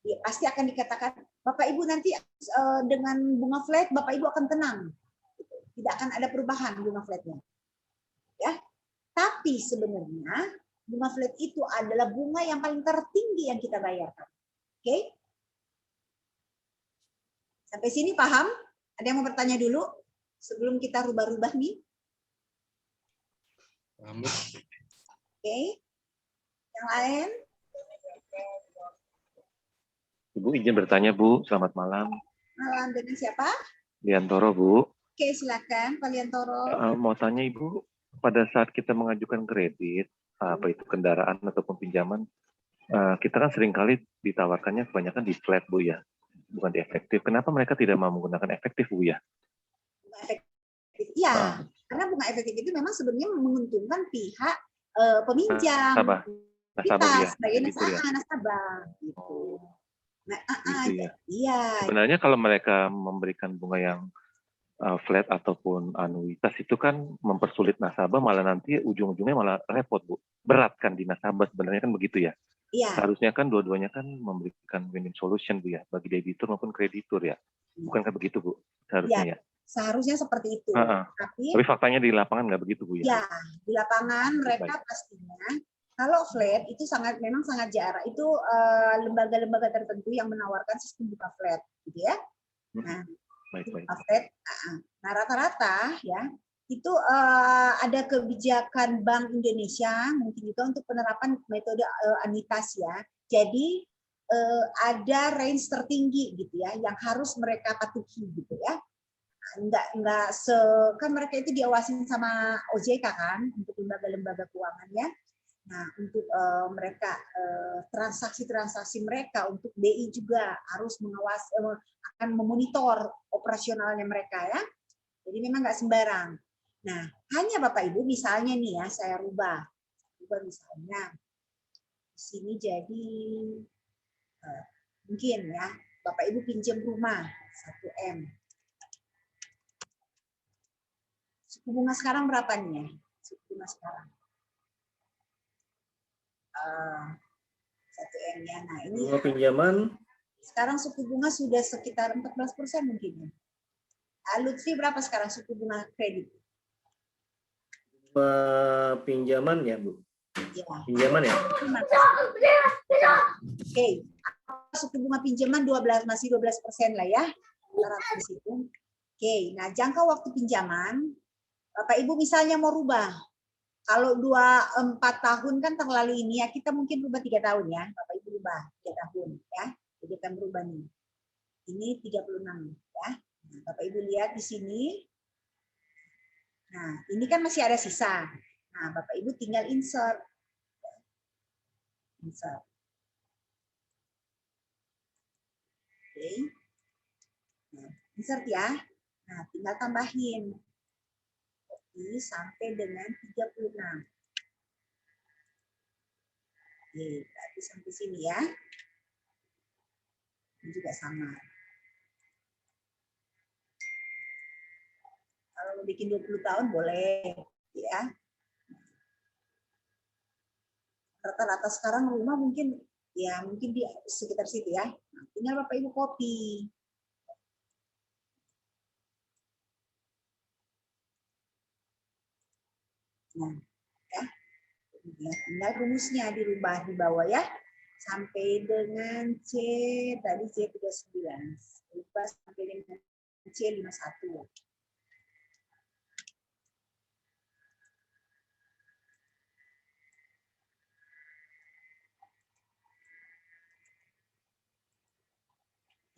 Ya, pasti akan dikatakan, Bapak Ibu nanti dengan bunga flat, Bapak Ibu akan tenang. Tidak akan ada perubahan bunga flatnya. Ya, tapi sebenarnya bunga flat itu adalah bunga yang paling tertinggi yang kita bayarkan. Oke? Sampai sini paham? Ada yang mau bertanya dulu sebelum kita rubah-rubah nih? Paham, Bu? Oke. Yang lain? Ibu izin bertanya, Bu. Selamat malam. Malam, dengan siapa? Liantoro, Bu. Oke, silakan Pak Liantoro. Mau tanya Ibu, pada saat kita mengajukan kredit, apa itu kendaraan ataupun pinjaman, kita kan seringkali ditawarkannya kebanyakan di flat, Bu ya, bukan di efektif. Kenapa mereka tidak mau menggunakan efektif, Bu ya? Bunga efektif. Iya, karena bunga efektif itu memang sebenarnya menguntungkan pihak peminjam. Nasabah, Kita Bu ya. sebagai Gitu ya. nasabah gitu. Nah, Gitu ya. iya. Sebenarnya kalau mereka memberikan bunga yang flat ataupun anuitas itu kan mempersulit nasabah, malah nanti ujung-ujungnya malah repot, Bu. Berat kan di nasabah sebenarnya kan begitu ya. Iya. Seharusnya kan dua-duanya kan memberikan win-win solution, Bu ya, bagi debitur maupun kreditur ya. Bukankah begitu, Bu? Seharusnya ya. Seharusnya seperti itu. Tapi faktanya di lapangan nggak begitu, Bu ya. Ya, di lapangan mereka pastinya kalau flat itu memang sangat jarang. Itu lembaga-lembaga tertentu yang menawarkan sistem buka flat, gitu ya. Nah, baik. buka flat. Nah, rata-rata ya itu ada kebijakan Bank Indonesia mungkin juga untuk penerapan metode anuitas ya. Jadi ada range tertinggi gitu ya yang harus mereka patuhi gitu ya. Kan mereka itu diawasin sama OJK kan untuk lembaga-lembaga keuangannya. Nah, untuk mereka transaksi-transaksi mereka untuk BI juga harus mengawasi, akan memonitor operasionalnya mereka ya. Jadi memang nggak sembarang. Nah, hanya Bapak Ibu misalnya nih ya, saya rubah misalnya di sini jadi mungkin ya Bapak Ibu pinjam rumah 1M. Suku bunga sekarang berapa nih ya? Suku bunga sekarang 1M ya. Nah, ini Bunga pinjaman sekarang suku bunga sudah sekitar 14% mungkin ya. Lutfi berapa sekarang suku bunga kredit? pinjaman ya, Bu. Ya. Pinjaman ya. Oke. Suku bunga pinjaman masih 12% lah ya. Di situ. Oke, nah jangka waktu pinjaman Bapak Ibu misalnya mau rubah. Kalau 4 tahun kan terlalu ini ya, kita mungkin rubah 3 tahun ya. Bapak Ibu rubah 3 tahun ya. Jadi akan berubah nih. Ini 36 ya. Nah, Bapak Ibu lihat di sini. Nah, ini kan masih ada sisa. Nah, Bapak Ibu tinggal insert. Insert. Oke. Nah, insert ya. Nah, tinggal tambahin. Ini sampai dengan 36. Oke, berarti sampai sini ya. Ini juga sama. Kalau mau bikin 20 tahun boleh, ya. Rata-rata sekarang rumah mungkin di sekitar situ ya. Nah, tinggal Bapak Ibu copy. Nah, ya. Tinggal rumusnya dirubah di bawah ya. Sampai dengan C, tadi C39. Rubah sampai dengan C51.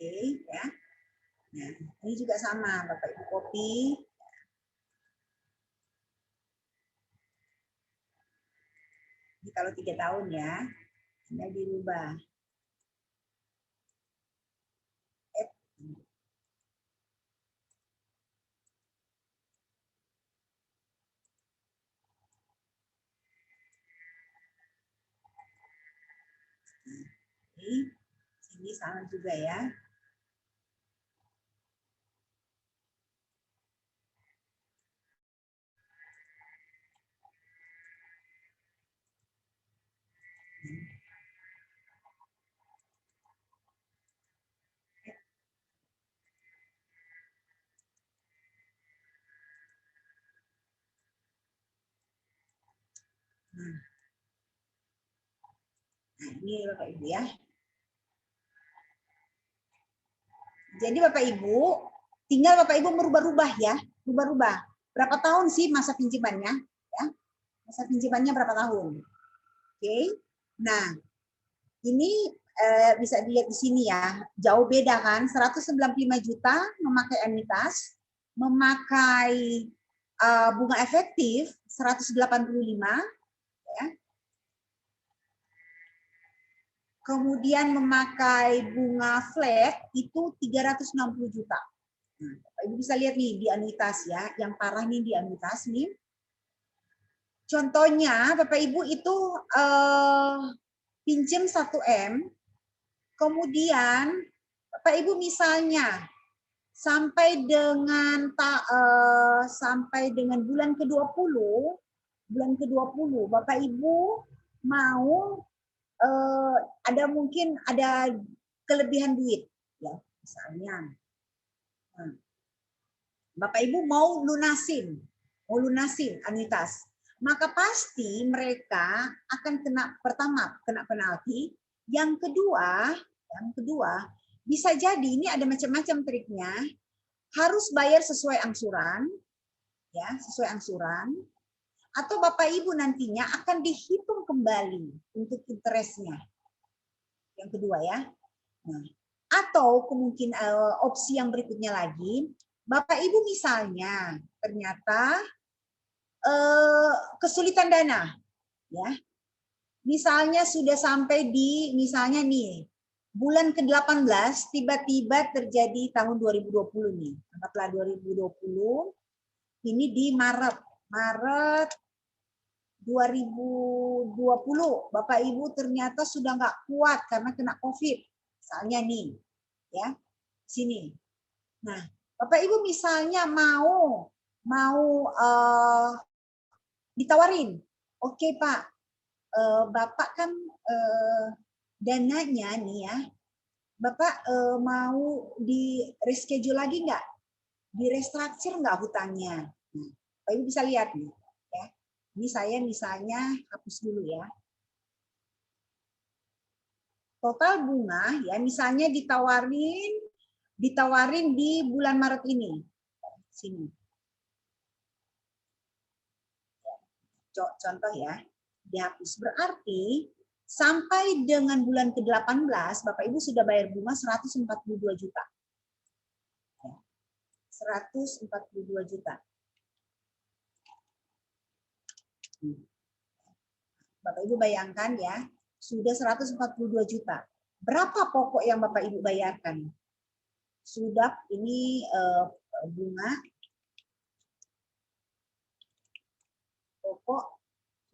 Oke, ya. Nah, ini juga sama, Bapak Ibu copy. Ini kalau 3 tahun ya, tinggal dirubah. Oke, sini sama juga ya. Nah, ini Bapak Ibu ya. Jadi Bapak Ibu, tinggal Bapak Ibu merubah-rubah ya, rubah-rubah. Berapa tahun sih masa pinjamannya? Ya, masa pinjamannya berapa tahun? Oke. Nah, ini bisa dilihat di sini ya, jauh beda kan? 195 juta memakai anuitas, memakai bunga efektif 185, ya. Kemudian memakai bunga flat itu 360 juta. Nah, Bapak Ibu bisa lihat nih di anuitas ya, yang parah nih di anuitas nih. Contohnya Bapak Ibu itu pinjam 1M, kemudian Bapak Ibu misalnya sampai dengan bulan ke-20, Bapak Ibu mau mungkin ada kelebihan duit ya, misalnya. Nah, Bapak Ibu mau lunasin anuitas, maka pasti mereka akan kena penalti. Yang kedua bisa jadi ini ada macam-macam triknya, harus bayar sesuai angsuran, ya, atau Bapak Ibu nantinya akan dihitung kembali untuk interestnya. Yang kedua ya. Nah, atau kemungkinan opsi yang berikutnya lagi, Bapak Ibu misalnya ternyata kesulitan dana, ya. Misalnya sudah sampai di misalnya nih bulan ke-18 tiba-tiba terjadi tahun 2020 nih. Anggaplah 2020 ini di Maret 2020 Bapak Ibu ternyata sudah nggak kuat karena kena COVID. Misalnya nih, ya. Sini. Nah, Bapak Ibu misalnya mau ditawarin, oke Pak, Bapak kan dananya nih ya, Bapak mau di reschedule lagi nggak? Di restructure nggak hutangnya? Nah, Bapak Ibu bisa lihat nih, ya. Ini saya misalnya hapus dulu ya. Total bunga ya, misalnya ditawarin di bulan Maret ini. Sini. Contoh ya, dihapus. Berarti sampai dengan bulan ke-18 Bapak Ibu sudah bayar bunga 142 juta. 142 juta. Bapak Ibu bayangkan ya, sudah 142 juta. Berapa pokok yang Bapak Ibu bayarkan? Sudah ini bunga pokok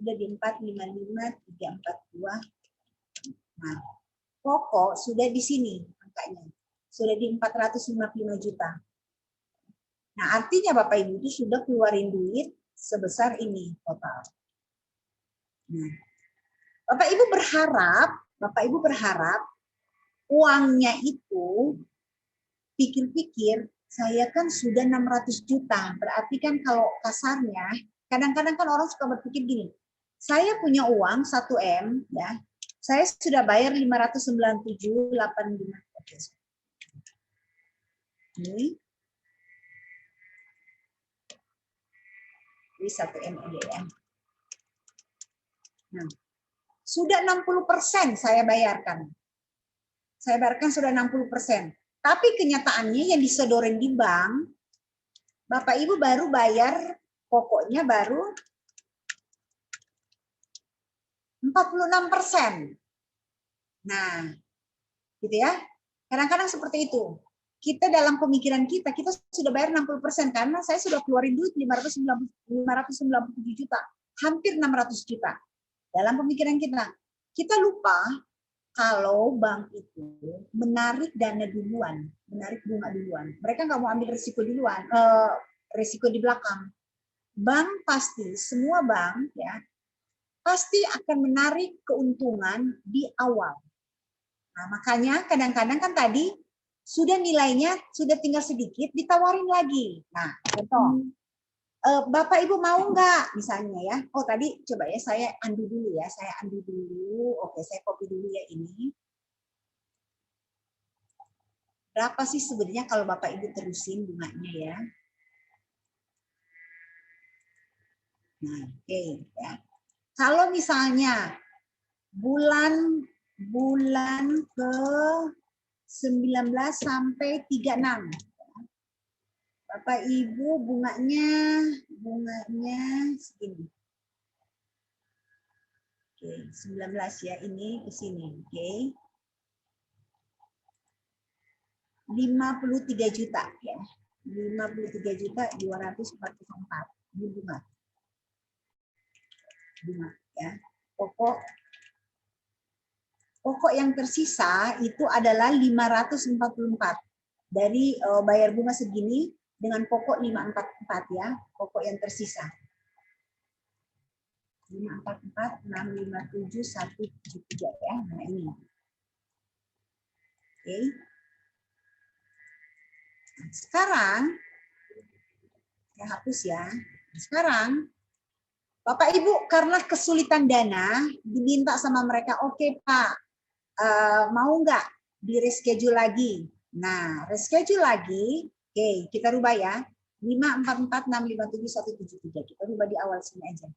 sudah di 455 342. Nah, pokok sudah di sini angkanya. Sudah di 455 juta. Nah, artinya Bapak Ibu itu sudah keluarin duit sebesar ini total. Nah, Bapak Ibu berharap uangnya itu pikir-pikir saya kan sudah 600 juta. Berarti kan kalau kasarnya, kadang-kadang kan orang suka berpikir gini, saya punya uang 1M, ya, saya sudah bayar 597,85. Ini 1M aja ya. Nah, sudah 60% saya bayarkan. Saya bayarkan sudah 60%. Tapi kenyataannya yang disodorin di bank, Bapak Ibu baru bayar pokoknya baru 46%. Nah, gitu ya. Kadang-kadang seperti itu. Kita dalam pemikiran kita sudah bayar 60% karena saya sudah keluarin duit 597 juta, hampir 600 juta. Dalam pemikiran kita. Kita lupa kalau bank itu menarik dana duluan, menarik bunga duluan. Mereka nggak mau ambil risiko duluan, risiko di belakang. Bank pasti, semua bank ya, pasti akan menarik keuntungan di awal. Nah, makanya kadang-kadang kan tadi sudah nilainya sudah tinggal sedikit ditawarin lagi. Nah, contoh, Bapak Ibu mau nggak misalnya ya? Oh tadi coba ya saya undo dulu ya, saya undo dulu. Oke, saya copy dulu ya ini. Berapa sih sebenarnya kalau Bapak Ibu terusin bunganya ya? Nah, oke ya. Kalau misalnya bulan ke 19 sampai 36. Bapak Ibu bunganya segini. Oke, 19 ya ini ke sini, oke. 53 juta ya. 53 juta 244 ini bunga. Bunga ya. Pokok yang tersisa itu adalah 544. Dari bayar bunga segini dengan pokok 544 ya, pokok yang tersisa. 544 657 173 ya. Nah ini. Oke. Nah, sekarang saya hapus ya. Sekarang Bapak Ibu karena kesulitan dana diminta sama mereka, oke Pak, mau nggak di reschedule lagi? Nah, reschedule lagi, oke, kita rubah ya. 544 657 173. Kita rubah di awal sini aja.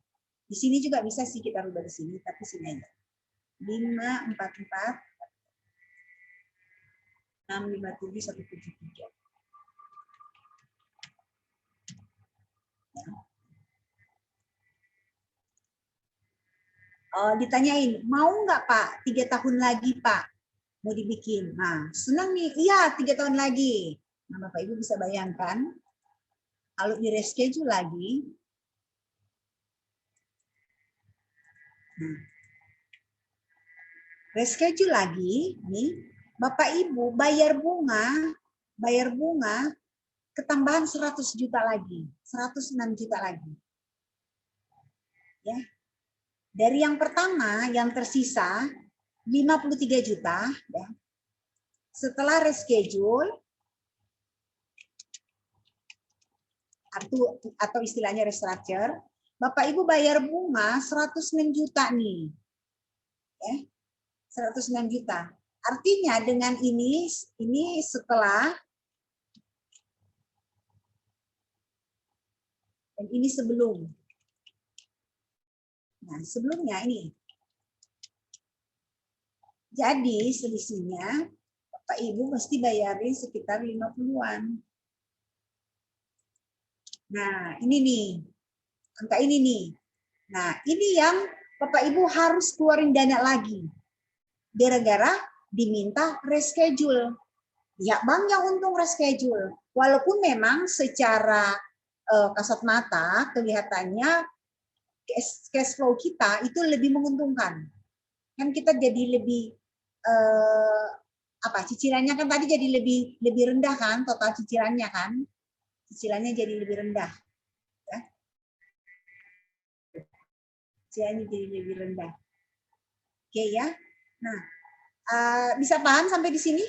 Di sini juga bisa sih kita rubah di sini, tapi sini aja. 544 657 173. Ditanyain, mau nggak Pak 3 tahun lagi Pak mau dibikin? Nah, senang nih, iya 3 tahun lagi. Nah, Bapak Ibu bisa bayangkan kalau di reschedule lagi, nah, reschedule lagi, nih Bapak Ibu bayar bunga ketambahan 100 juta lagi, 106 juta lagi. Ya. Dari yang pertama yang tersisa 53 juta ya. Setelah reschedule atau istilahnya restructure, Bapak Ibu bayar bunga 106 juta nih. Ya. 106 juta. Artinya dengan ini setelah dan ini sebelum. Nah, sebelumnya ini. Jadi selisihnya Bapak Ibu mesti bayarin sekitar 50-an. Nah, ini nih. Angka ini nih. Nah, ini yang Bapak Ibu harus keluarin dana lagi. Gara-gara diminta reschedule. Ya, bank yang untung reschedule. Walaupun memang secara kasat mata kelihatannya cash flow kita itu lebih menguntungkan. Kan kita jadi lebih cicilannya kan tadi jadi lebih rendah kan, total cicilannya kan. Cicilannya jadi lebih rendah. Ya. Cicilannya jadi lebih rendah. Oke ya. Nah, bisa paham sampai di sini?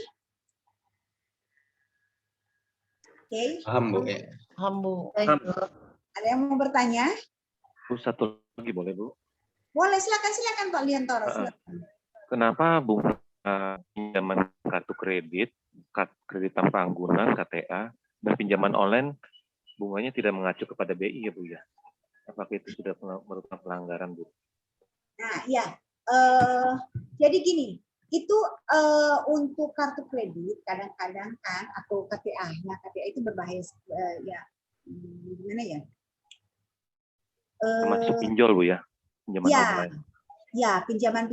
Oke. Paham Bu ya. Paham Bu. Ada yang mau bertanya? Bu, satu lagi boleh Bu? Boleh, silakan Pak Liantoro. Silakan. Kenapa bunga pinjaman kartu kredit tanpa anggunan KTA dan pinjaman online bunganya tidak mengacu kepada BI ya Bu ya? Apakah itu sudah merupakan pelanggaran Bu? Nah ya, jadi gini, Itu untuk kartu kredit kadang-kadang kan atau KTA. Nah, KTA itu berbahaya ya. Gimana ya? Termasuk pinjol Bu ya, pinjaman Ya, online. ya pinjaman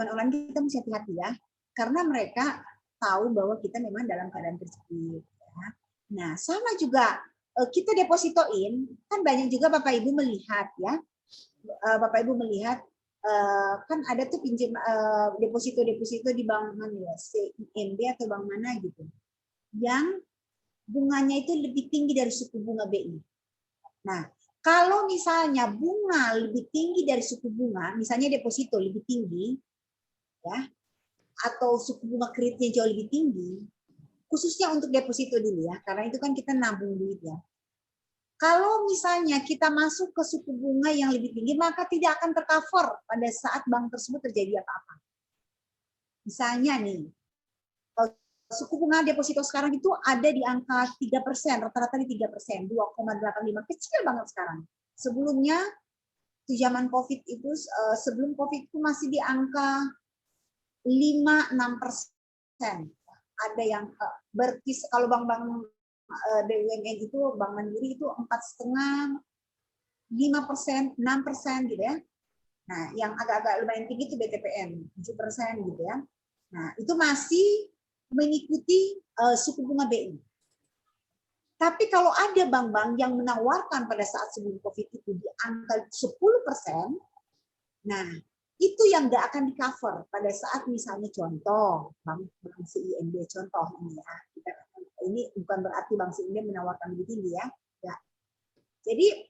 online kita mesti hati-hati ya, karena mereka tahu bahwa kita memang dalam keadaan terjepit. Ya. Nah, sama juga kita depositoin, kan banyak juga Bapak Ibu melihat ya, Bapak Ibu melihat kan ada tuh pinjam deposito di bank mana ya, CIMB atau bank mana gitu, yang bunganya itu lebih tinggi dari suku bunga BI. Nah, kalau misalnya bunga lebih tinggi dari suku bunga, misalnya deposito lebih tinggi, ya, atau suku bunga kreditnya jauh lebih tinggi, khususnya untuk deposito dulu ya, karena itu kan kita nabung duit ya. Kalau misalnya kita masuk ke suku bunga yang lebih tinggi, maka tidak akan tercover pada saat bank tersebut terjadi apa-apa. Misalnya nih, suku bunga deposito sekarang itu ada di angka 3%, rata-rata di 3%, 2,85, kecil banget sekarang. Sebelumnya, di zaman COVID itu, sebelum COVID itu masih di angka 5-6%. Ada yang kalau bank-bank BUMN itu, Bank Mandiri itu 4,5%, 5%, 6% gitu ya. Nah, yang agak-agak lumayan tinggi itu BTPN, 7% gitu ya. Nah, itu masih mengikuti suku bunga BI. Tapi kalau ada bank-bank yang menawarkan pada saat sebelum COVID itu di angka 10%, nah itu yang nggak akan di-cover pada saat misalnya contoh, bank CIMB contoh ini ya. Ini bukan berarti bank CIMB menawarkan lebih tinggi ya. Jadi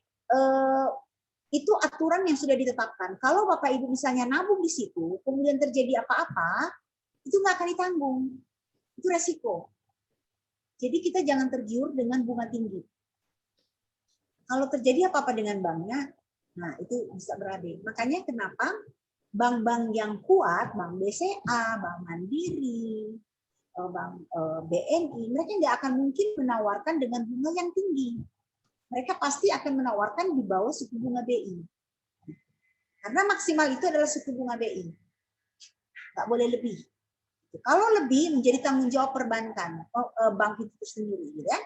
itu aturan yang sudah ditetapkan. Kalau Bapak Ibu misalnya nabung di situ, kemudian terjadi apa-apa, itu nggak akan ditanggung. Itu resiko. Jadi kita jangan tergiur dengan bunga tinggi. Kalau terjadi apa-apa dengan banknya, nah itu bisa berabe. Makanya kenapa bank-bank yang kuat, bank BCA, bank Mandiri, bank BNI, mereka nggak akan mungkin menawarkan dengan bunga yang tinggi. Mereka pasti akan menawarkan di bawah suku bunga BI. Karena maksimal itu adalah suku bunga BI. Nggak boleh lebih. Kalau lebih menjadi tanggung jawab perbankan, bank itu sendiri, gitu ya.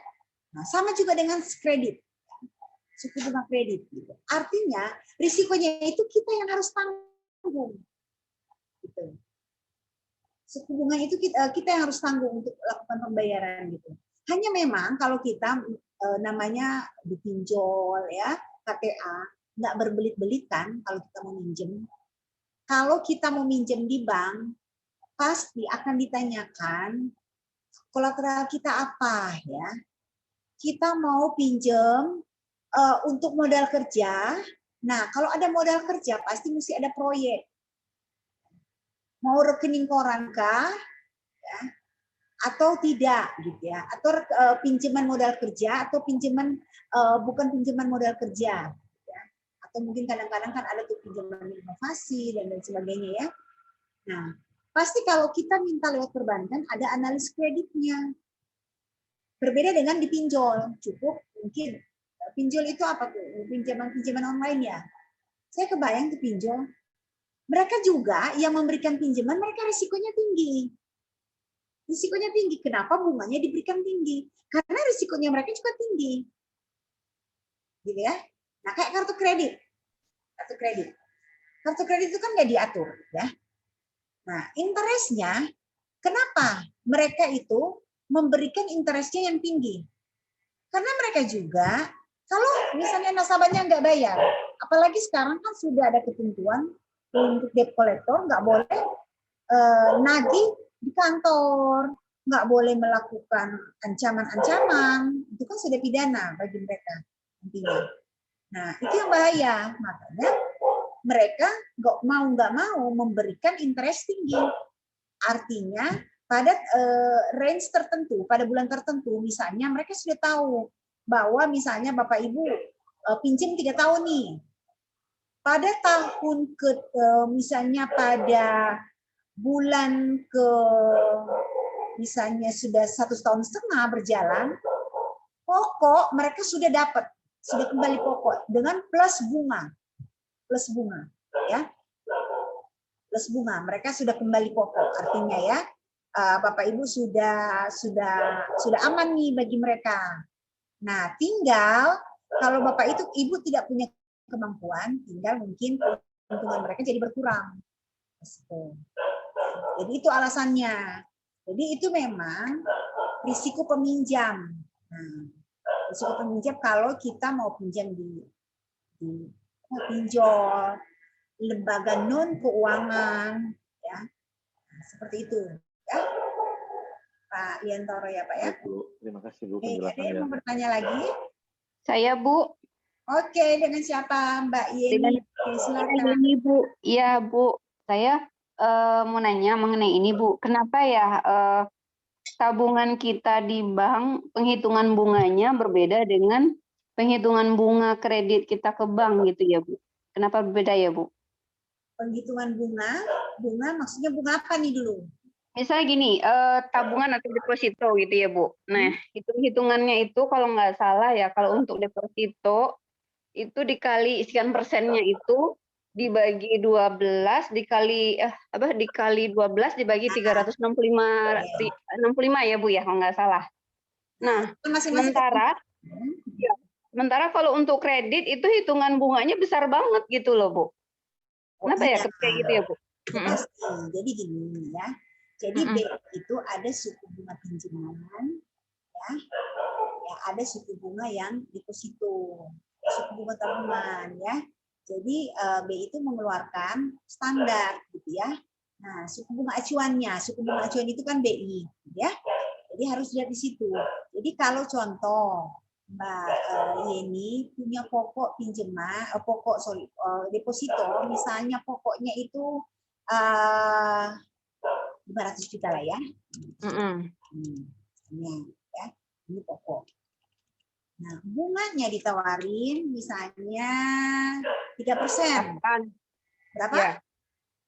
Nah, sama juga dengan kredit, suku bunga kredit. Gitu. Artinya risikonya itu kita yang harus tanggung. Gitu. Suku bunga itu kita yang harus tanggung untuk lakukan pembayaran. Gitu. Hanya memang kalau kita namanya dipinjol, ya KTA, nggak berbelit-belitan kalau kita mau minjem. Kalau kita mau minjem di bank, pasti akan ditanyakan kolateral kita apa ya. Kita mau pinjam untuk modal kerja. Nah, kalau ada modal kerja pasti mesti ada proyek. Mau rekening koran kah? Ya, atau tidak gitu ya. Atau pinjaman modal kerja atau pinjaman bukan pinjaman modal kerja ya. Atau mungkin kadang-kadang kan ada tuh pinjaman inovasi dan lain sebagainya ya. Nah, pasti kalau kita minta lewat perbankan ada analis kreditnya. Berbeda dengan dipinjol. Cukup mungkin pinjol itu apa tuh? Pinjaman online ya. Saya kebayang tuh pinjol. Mereka juga yang memberikan pinjaman, mereka risikonya tinggi. Risikonya tinggi. Kenapa bunganya diberikan tinggi? Karena risikonya mereka juga tinggi. Gitu ya. Nah, kayak kartu kredit. Kartu kredit. Kartu kredit itu kan nggak diatur ya. Nah, interestnya, kenapa mereka itu memberikan interestnya yang tinggi? Karena mereka juga, kalau misalnya nasabahnya nggak bayar, apalagi sekarang kan sudah ada ketentuan untuk debt collector nggak boleh nagih di kantor, nggak boleh melakukan ancaman-ancaman, itu kan sudah pidana bagi mereka intinya. Nah, itu yang bahaya. Makanya mereka nggak mau memberikan interest tinggi. Artinya pada range tertentu, pada bulan tertentu, misalnya mereka sudah tahu bahwa misalnya Bapak Ibu pinjam 3 tahun nih. Pada tahun misalnya pada bulan misalnya sudah 1,5 tahun berjalan, pokok mereka sudah dapat, sudah kembali pokok dengan plus bunga ya. plus bunga. Mereka sudah kembali pokok, artinya ya Bapak Ibu sudah aman nih bagi mereka. Nah, tinggal kalau Bapak Ibu tidak punya kemampuan, tinggal mungkin keuntungan mereka jadi berkurang. Jadi itu alasannya. Jadi itu memang risiko peminjam. Nah, risiko peminjam kalau kita mau pinjam di pinjol, lembaga non keuangan, ya, nah, seperti itu, ya, Pak Liantoro ya Pak ya. Bu, terima kasih Bu Oke, ada yang penjelasannya. mau bertanya lagi? Saya Bu, Oke, dengan siapa Mbak Yeni? Dengan Oke, silakan. ini Bu, iya Bu, saya mau nanya mengenai ini Bu, kenapa ya tabungan kita di bank penghitungan bunganya berbeda dengan penghitungan bunga kredit kita ke bank gitu ya Bu? Kenapa berbeda ya Bu? Penghitungan bunga maksudnya bunga apa nih dulu? Misalnya gini, tabungan atau deposito gitu ya Bu. Nah, hitung-hitungannya itu kalau nggak salah ya, kalau untuk deposito itu dikali sekian persennya itu dibagi 12 dikali dikali 12 dibagi 365 65 ya Bu ya kalau nggak salah. Nah, sementara kalau untuk kredit itu hitungan bunganya besar banget gitu loh Bu. Kenapa ya kayak gitu ya Bu? Pasti. Jadi gini ya. Jadi B itu ada suku bunga pinjaman, ya, ada suku bunga yang deposito, suku bunga tabungan, ya. Jadi B itu mengeluarkan standar, gitu ya. Nah, suku bunga acuan itu kan BI, ya. Jadi harus lihat di situ. Jadi kalau contoh Mbak Yeni punya pokok pinjaman, deposito, misalnya pokoknya itu 500 juta lah ya. Ya, ini pokok. Nah, bunganya ditawarin misalnya 3%. Berapa?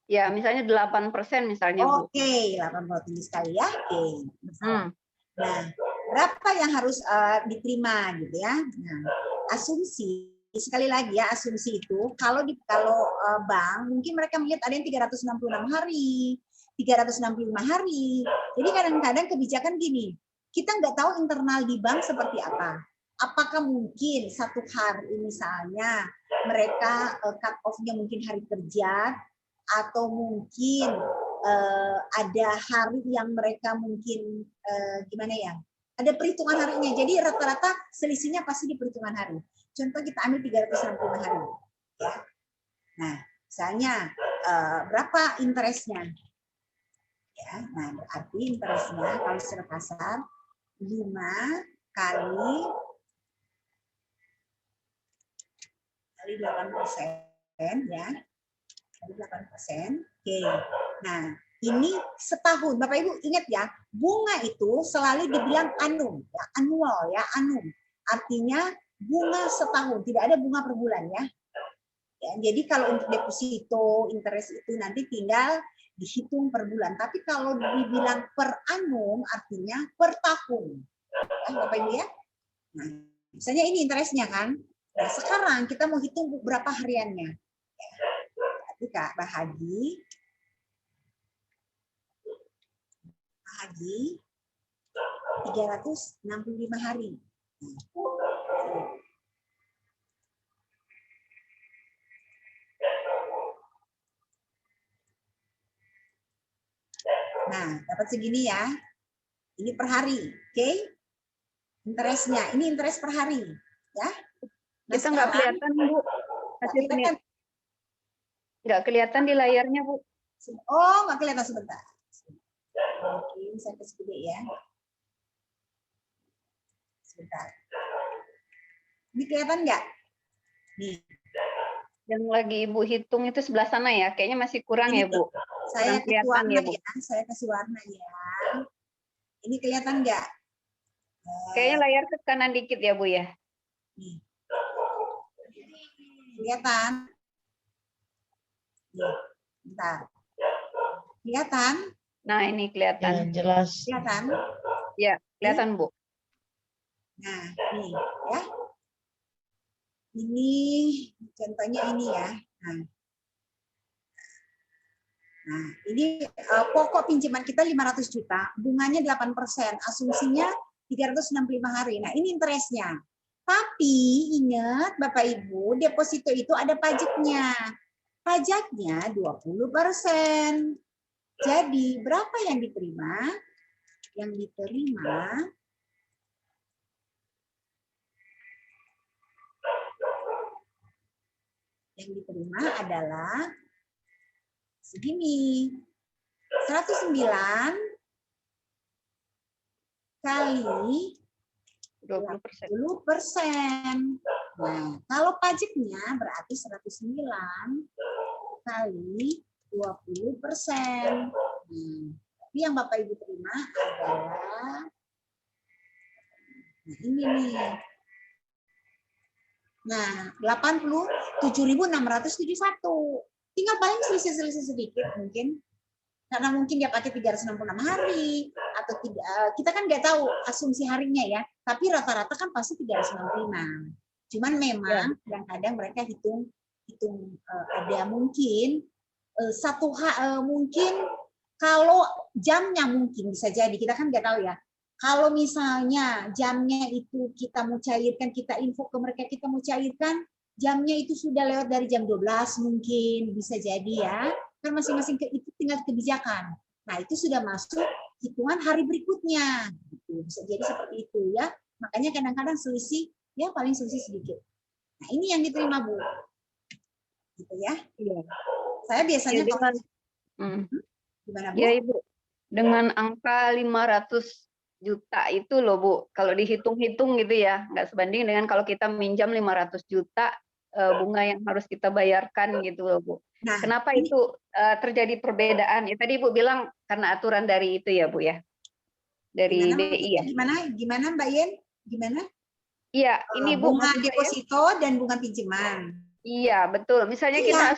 Ya, misalnya 8% misalnya. Oke, 8% tinggi sekali ya. Oke. Nah, berapa yang harus diterima gitu ya? Nah, asumsi sekali lagi ya, asumsi itu kalau bank mungkin mereka melihat ada yang 366 hari, 365 hari. Jadi kadang-kadang kebijakan gini, kita nggak tahu internal di bank seperti apa. Apakah mungkin satu hari misalnya mereka cut off-nya mungkin hari kerja, atau mungkin ada hari yang mereka mungkin gimana ya? Ada perhitungan harinya. Jadi rata-rata selisihnya pasti di perhitungan hari. Contoh kita ambil 365 hari. Ya. Nah, misalnya berapa interestnya? Ya, nah berarti interestnya kalau secara kasar 5 kali 8% ya. Kali 8%. Oke. Nah, ini setahun. Bapak Ibu ingat ya, bunga itu selalu dibilang anum, ya, annual ya, anum. Artinya bunga setahun, tidak ada bunga per bulan ya. Ya, jadi kalau untuk deposito, interest itu nanti tinggal dihitung per bulan. Tapi kalau dibilang per annum, artinya per tahun. Ya, Bapak Ibu ya. Nah, misalnya ini interestnya kan. Nah, sekarang kita mau hitung berapa hariannya. Ya. Berarti Kak bahagi 365 hari. Nah, dapat segini ya. Ini per hari, oke? Interestnya, ini interest per hari, ya. Nah, kita nggak kelihatan Bu. Nggak kelihatan di layarnya Bu. Oh, nggak kelihatan sebentar. Oke, saya kasih gede ya. Sebentar. Ini kelihatan nggak? Nih. Yang lagi Ibu hitung itu sebelah sana ya. Kayaknya masih kurang Ini ya Bu. Saya kasih warna ya, Bu. ya. Saya kasih warna ya. Ini kelihatan nggak? Kayaknya layar ke kanan dikit ya Bu ya. Nih. Kelihatan? Nih. Bentar. Kelihatan? Nah, ini kelihatan. Ya, jelas. Kelihatan? Ya, kelihatan Bu. Nah, nih ya. Ini contohnya ini ya. Nah. Nah, ini pokok pinjaman kita 500 juta, bunganya 8%, asumsinya 365 hari. Nah, ini interestnya. Tapi ingat Bapak Ibu, deposito itu ada pajaknya. Pajaknya 20%. Jadi berapa yang diterima? Yang diterima adalah segini. 109 kali 20%. Nah, kalau pajaknya berarti 109 kali 20%. Tapi yang Bapak Ibu terima adalah ini nih. Nah, 87.671. Tinggal paling selisih sedikit mungkin. Karena mungkin dia pakai 366 hari atau tidak, kita kan nggak tahu asumsi harinya ya. Tapi rata-rata kan pasti 365. Cuman memang kadang-kadang mereka hitung ada mungkin mungkin kalau jamnya mungkin bisa jadi, kita kan nggak tahu ya. Kalau misalnya jamnya itu kita mau cairkan, kita info ke mereka kita mau cairkan, jamnya itu sudah lewat dari jam 12 mungkin, bisa jadi ya. Kan masing-masing itu tinggal kebijakan. Nah, itu sudah masuk hitungan hari berikutnya. Bisa jadi seperti itu ya. Makanya kadang-kadang selisih, ya paling selisih sedikit. Nah, ini yang diterima, Bu. Gitu ya. Iya. Saya biasanya Ya, dengan, gimana, Bu? ya Ibu, dengan angka 500 juta itu loh Bu, kalau dihitung-hitung gitu ya, nggak sebanding dengan kalau kita minjam 500 juta bunga yang harus kita bayarkan gitu loh Bu. Nah, kenapa itu terjadi perbedaan? Ya tadi Ibu bilang karena aturan dari itu ya Bu ya, dari BI ya. Gimana Mbak Yen? Gimana? Iya, ini Bu. Bunga deposito dan bunga pinjaman. Iya, betul. Misalnya kita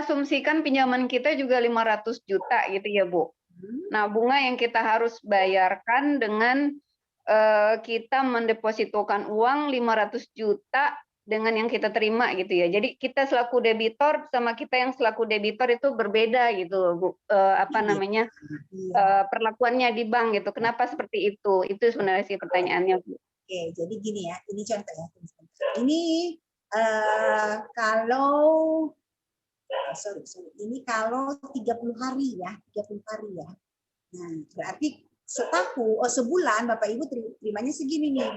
asumsikan pinjaman kita juga 500 juta gitu ya Bu. Nah, bunga yang kita harus bayarkan dengan kita mendepositokan uang 500 juta dengan yang kita terima gitu ya. Jadi kita selaku debitor sama kita yang selaku debitor itu berbeda gitu Bu. Perlakuannya di bank gitu. Kenapa seperti itu? Itu sebenarnya sih pertanyaannya Bu. Oke, jadi gini ya. Ini contoh ya. Ini kalau ini kalau 30 hari ya, 30 hari ya. Nah, berarti sebulan Bapak Ibu terimanya segini nih.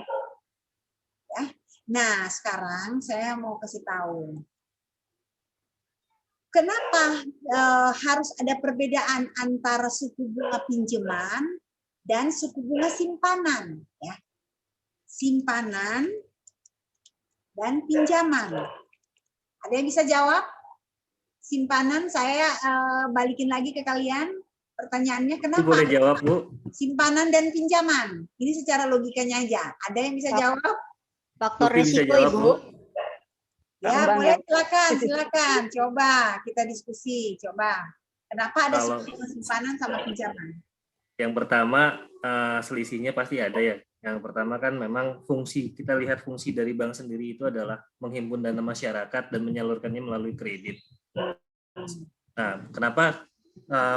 Ya. Nah, sekarang saya mau kasih tahu. Kenapa harus ada perbedaan antara suku bunga pinjaman dan suku bunga simpanan, ya? Simpanan dan pinjaman. Ada yang bisa jawab? Simpanan, saya balikin lagi ke kalian. Pertanyaannya kenapa? Boleh jawab, Bu. Simpanan dan pinjaman. Ini secara logikanya aja. Ada yang bisa jawab? Faktor Mungkin bisa resiko jawab, Ibu. Bu. Ya, boleh silakan. Coba kita diskusi. Coba. Kenapa ada simpanan sama pinjaman? Yang pertama, selisihnya pasti ada ya. Yang pertama kan memang fungsi, kita lihat fungsi dari bank sendiri itu adalah menghimpun dana masyarakat dan menyalurkannya melalui kredit. Nah, kenapa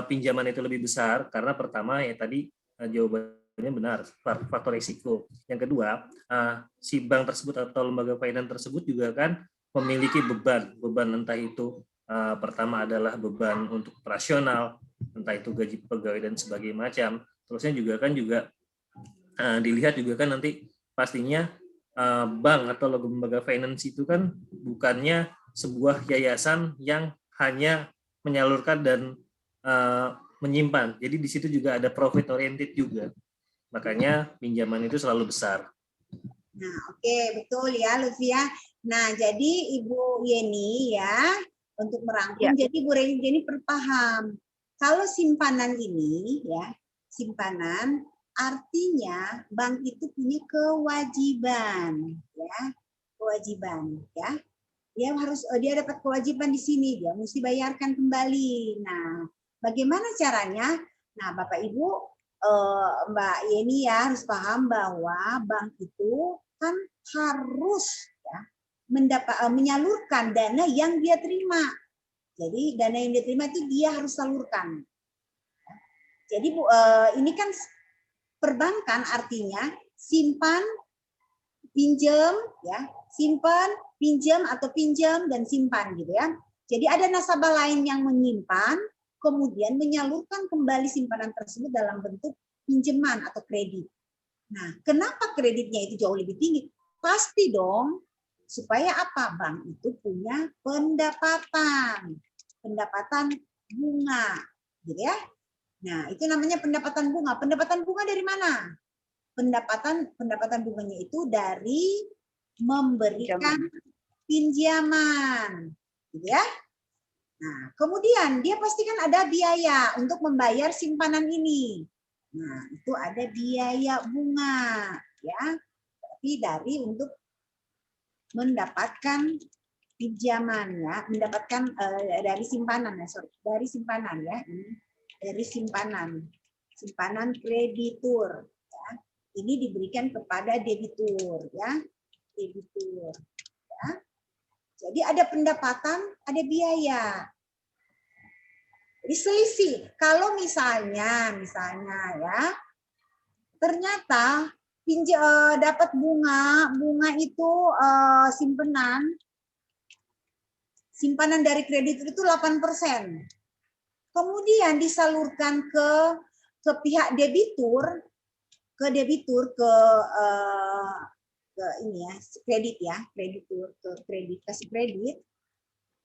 pinjaman itu lebih besar? Karena pertama ya tadi jawabannya benar, faktor risiko. Yang kedua, si bank tersebut atau lembaga finance tersebut juga kan memiliki beban entah itu pertama adalah beban untuk operasional, entah itu gaji pegawai dan sebagainya macam. Terusnya juga dilihat juga kan nanti pastinya bank atau lembaga finance itu kan bukannya sebuah yayasan yang hanya menyalurkan dan menyimpan. Jadi di situ juga ada profit oriented juga. Makanya pinjaman itu selalu besar. Nah, oke, betul ya, Lutfia. Nah, jadi Ibu Yeni ya, untuk merangkum, jadi Bu Yeni berpaham. Kalau simpanan ini ya, simpanan artinya bank itu punya kewajiban ya, kewajiban ya. Dia dapat kewajiban di sini, dia mesti bayarkan kembali. Nah, bagaimana caranya? Nah, Bapak Ibu, Mbak Yeni ya harus paham bahwa bank itu kan harus ya menyalurkan dana yang dia terima. Jadi dana yang diterima itu dia harus salurkan. Jadi ini kan perbankan artinya simpan, pinjam, ya, simpan, pinjam atau pinjam dan simpan gitu ya. Jadi ada nasabah lain yang menyimpan, kemudian menyalurkan kembali simpanan tersebut dalam bentuk pinjaman atau kredit. Nah, kenapa kreditnya itu jauh lebih tinggi? Pasti dong, supaya apa? Bank itu punya pendapatan bunga, gitu ya. Nah, itu namanya pendapatan bunga. Pendapatan bunga dari mana? Pendapatan bunganya itu dari memberikan pinjaman, gitu ya. Nah, kemudian dia pasti kan ada biaya untuk membayar simpanan ini. Nah, itu ada biaya bunga, ya. Tapi dari untuk mendapatkan pinjaman, ya, mendapatkan dari simpanan, ya, sorry, dari simpanan, ya, ini dari simpanan kreditur, ya. Ini diberikan kepada debitur, ya, debitur, ya. Jadi ada pendapatan, ada biaya. Jadi selisih. Kalau misalnya ya, ternyata dapat bunga itu simpanan dari kredit itu 8%. Kemudian disalurkan ke pihak debitur, ke ini ya, kredit ya, kreditur ke kredit, kasih kredit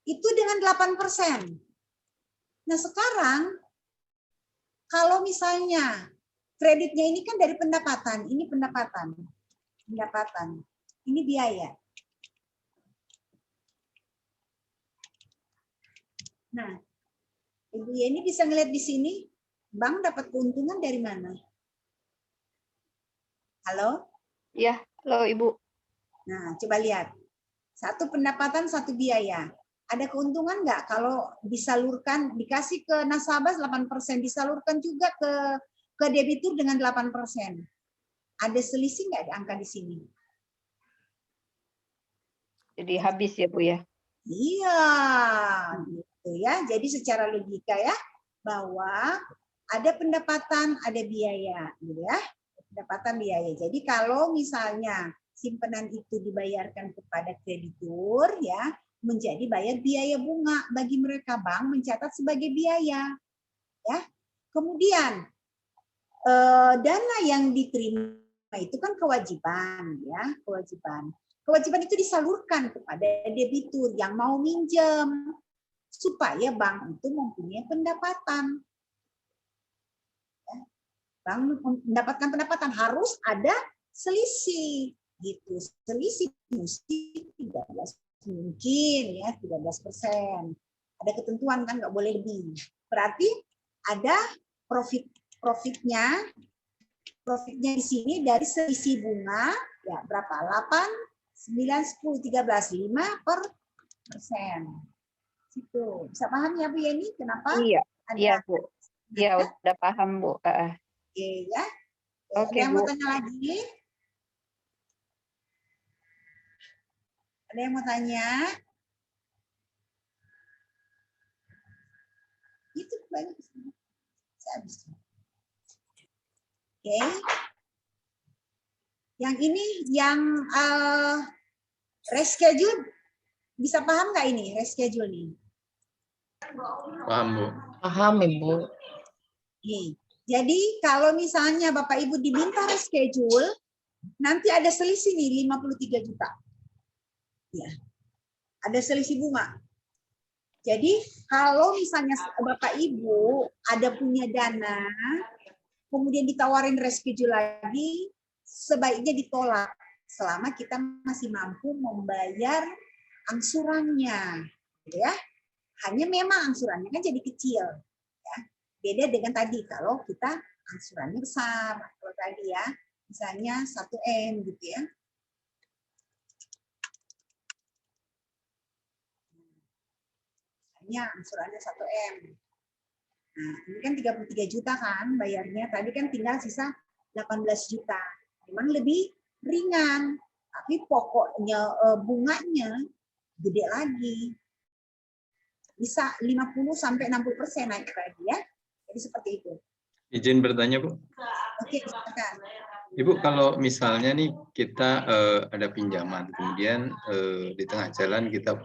itu dengan 8%. Nah, sekarang kalau misalnya kreditnya ini kan dari pendapatan, ini pendapatan, ini biaya. Nah, Ibu Yeni bisa ngeliat di sini, bank dapat keuntungan dari mana? Halo? Ya, halo Ibu. Nah, coba lihat. Satu pendapatan, satu biaya. Ada keuntungan nggak kalau disalurkan, dikasih ke nasabah 8%, disalurkan juga ke debitur dengan 8%. Ada selisih nggak angka di sini? Jadi habis ya Bu ya? Iya, gitu ya. Jadi secara logika ya, bahwa ada pendapatan, ada biaya, gitu ya. Pendapatan biaya. Jadi kalau misalnya simpanan itu dibayarkan kepada kreditur, ya, menjadi bayar biaya bunga bagi mereka, bank mencatat sebagai biaya, ya. Kemudian dana yang diterima itu kan kewajiban, ya, kewajiban. Kewajiban itu disalurkan kepada debitur yang mau minjem supaya bank itu mempunyai pendapatan. Ya. Bank mendapatkan pendapatan harus ada selisih, gitu. Selisih mesti 13 mungkin ya 13%. Ada ketentuan kan nggak boleh lebih. Berarti ada profitnya di sini dari selisih bunga ya berapa? 8, 9, 10, 13, 5%. Situ. Bisa paham ya Bu Yeni kenapa? Iya, ada iya Bu. Iya, udah paham Bu. Oke ya. Oke, Ada yang mau Bu. tanya lagi? Ada yang mau tanya? Itu banyak. Habis. Oke. Yang ini yang reschedule bisa paham nggak ini reschedule nih? Paham, Bu. Paham, Ibu. Nih. Jadi kalau misalnya Bapak Ibu diminta reschedule, nanti ada selisih nih 53 juta. Ya. Ada selisih bunga. Jadi kalau misalnya Bapak Ibu ada punya dana, kemudian ditawarin reschedule lagi, sebaiknya ditolak selama kita masih mampu membayar angsurannya, gitu ya. Hanya memang angsurannya kan jadi kecil, ya. Beda dengan tadi kalau kita angsurannya besar, kalau tadi ya, misalnya 1M gitu ya. Misalnya angsurannya 1M. Nah, ini kan 33 juta kan bayarnya, tadi kan tinggal sisa 18 juta. Memang lebih ringan, tapi pokoknya bunganya gede lagi. bisa 50 sampai 60% naik lagi ya. Jadi seperti itu. Izin bertanya, Bu. Oke, silakan. Ibu, kalau misalnya nih kita ada pinjaman, kemudian di tengah jalan kita